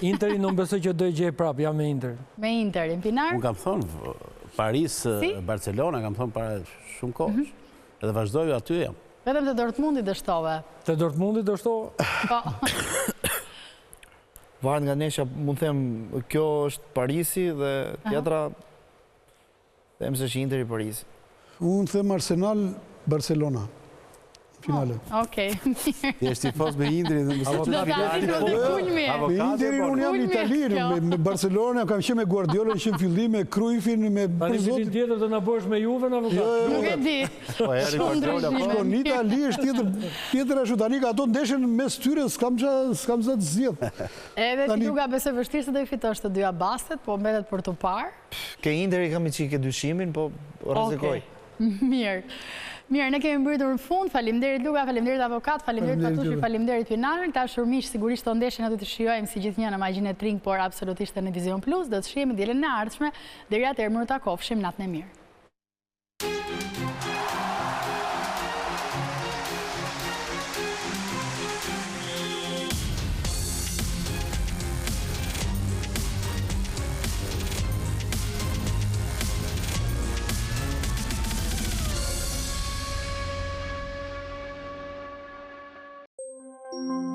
Interi nuk besoj që do e gjej prapë, jam me Inter. Me Interin, Pinar? Unë kam thonë, Paris, Barcelona, kam thonë para shumë kohësh. Edhe vazhdojë aty jam. Vetëm të Dortmundit dështove. Të Dortmundit dështove? Po. Varet nga nesha, mund them, kjo është Parisi dhe tjetra, them se është Interi Parisi. Unë them Arsenal, Barcelona. Finale. Okej, mirë. Ti është tifoz me Interin dhe Do të arritur të kulmi. Me Interin unë jam Italinë, me Barcelona kam qenë me Guardiolën që në fillim, me Cruyffin, me Zotin tjetër të në bësh me Juve në avokat. Nuk e di. Shumë ndryshime. Në Itali është tjetër ashtu, tani ka ato ndeshen mes tyre, s'kam za të zjedh. Edhe ti duka besoj vështirë se do i fitosh të dyja bastet, po mbetet për të parë. Ke Interi kam i qike dyshimin, po rrezikoj. Mirë. Mirë, ne kemi mbritur në fund, faleminderit Luka, faleminderit avokat, faleminderit Patushi, faleminderit Pinar. Ta shurmish sigurisht të ndeshjen aty të shijojmë si gjithnjë në Magjinë e Tring, por absolutisht në Vizion Plus, do të shihemi dielën e ardhshme. Deri atëherë më takofshim, natën e mirë. Thank you.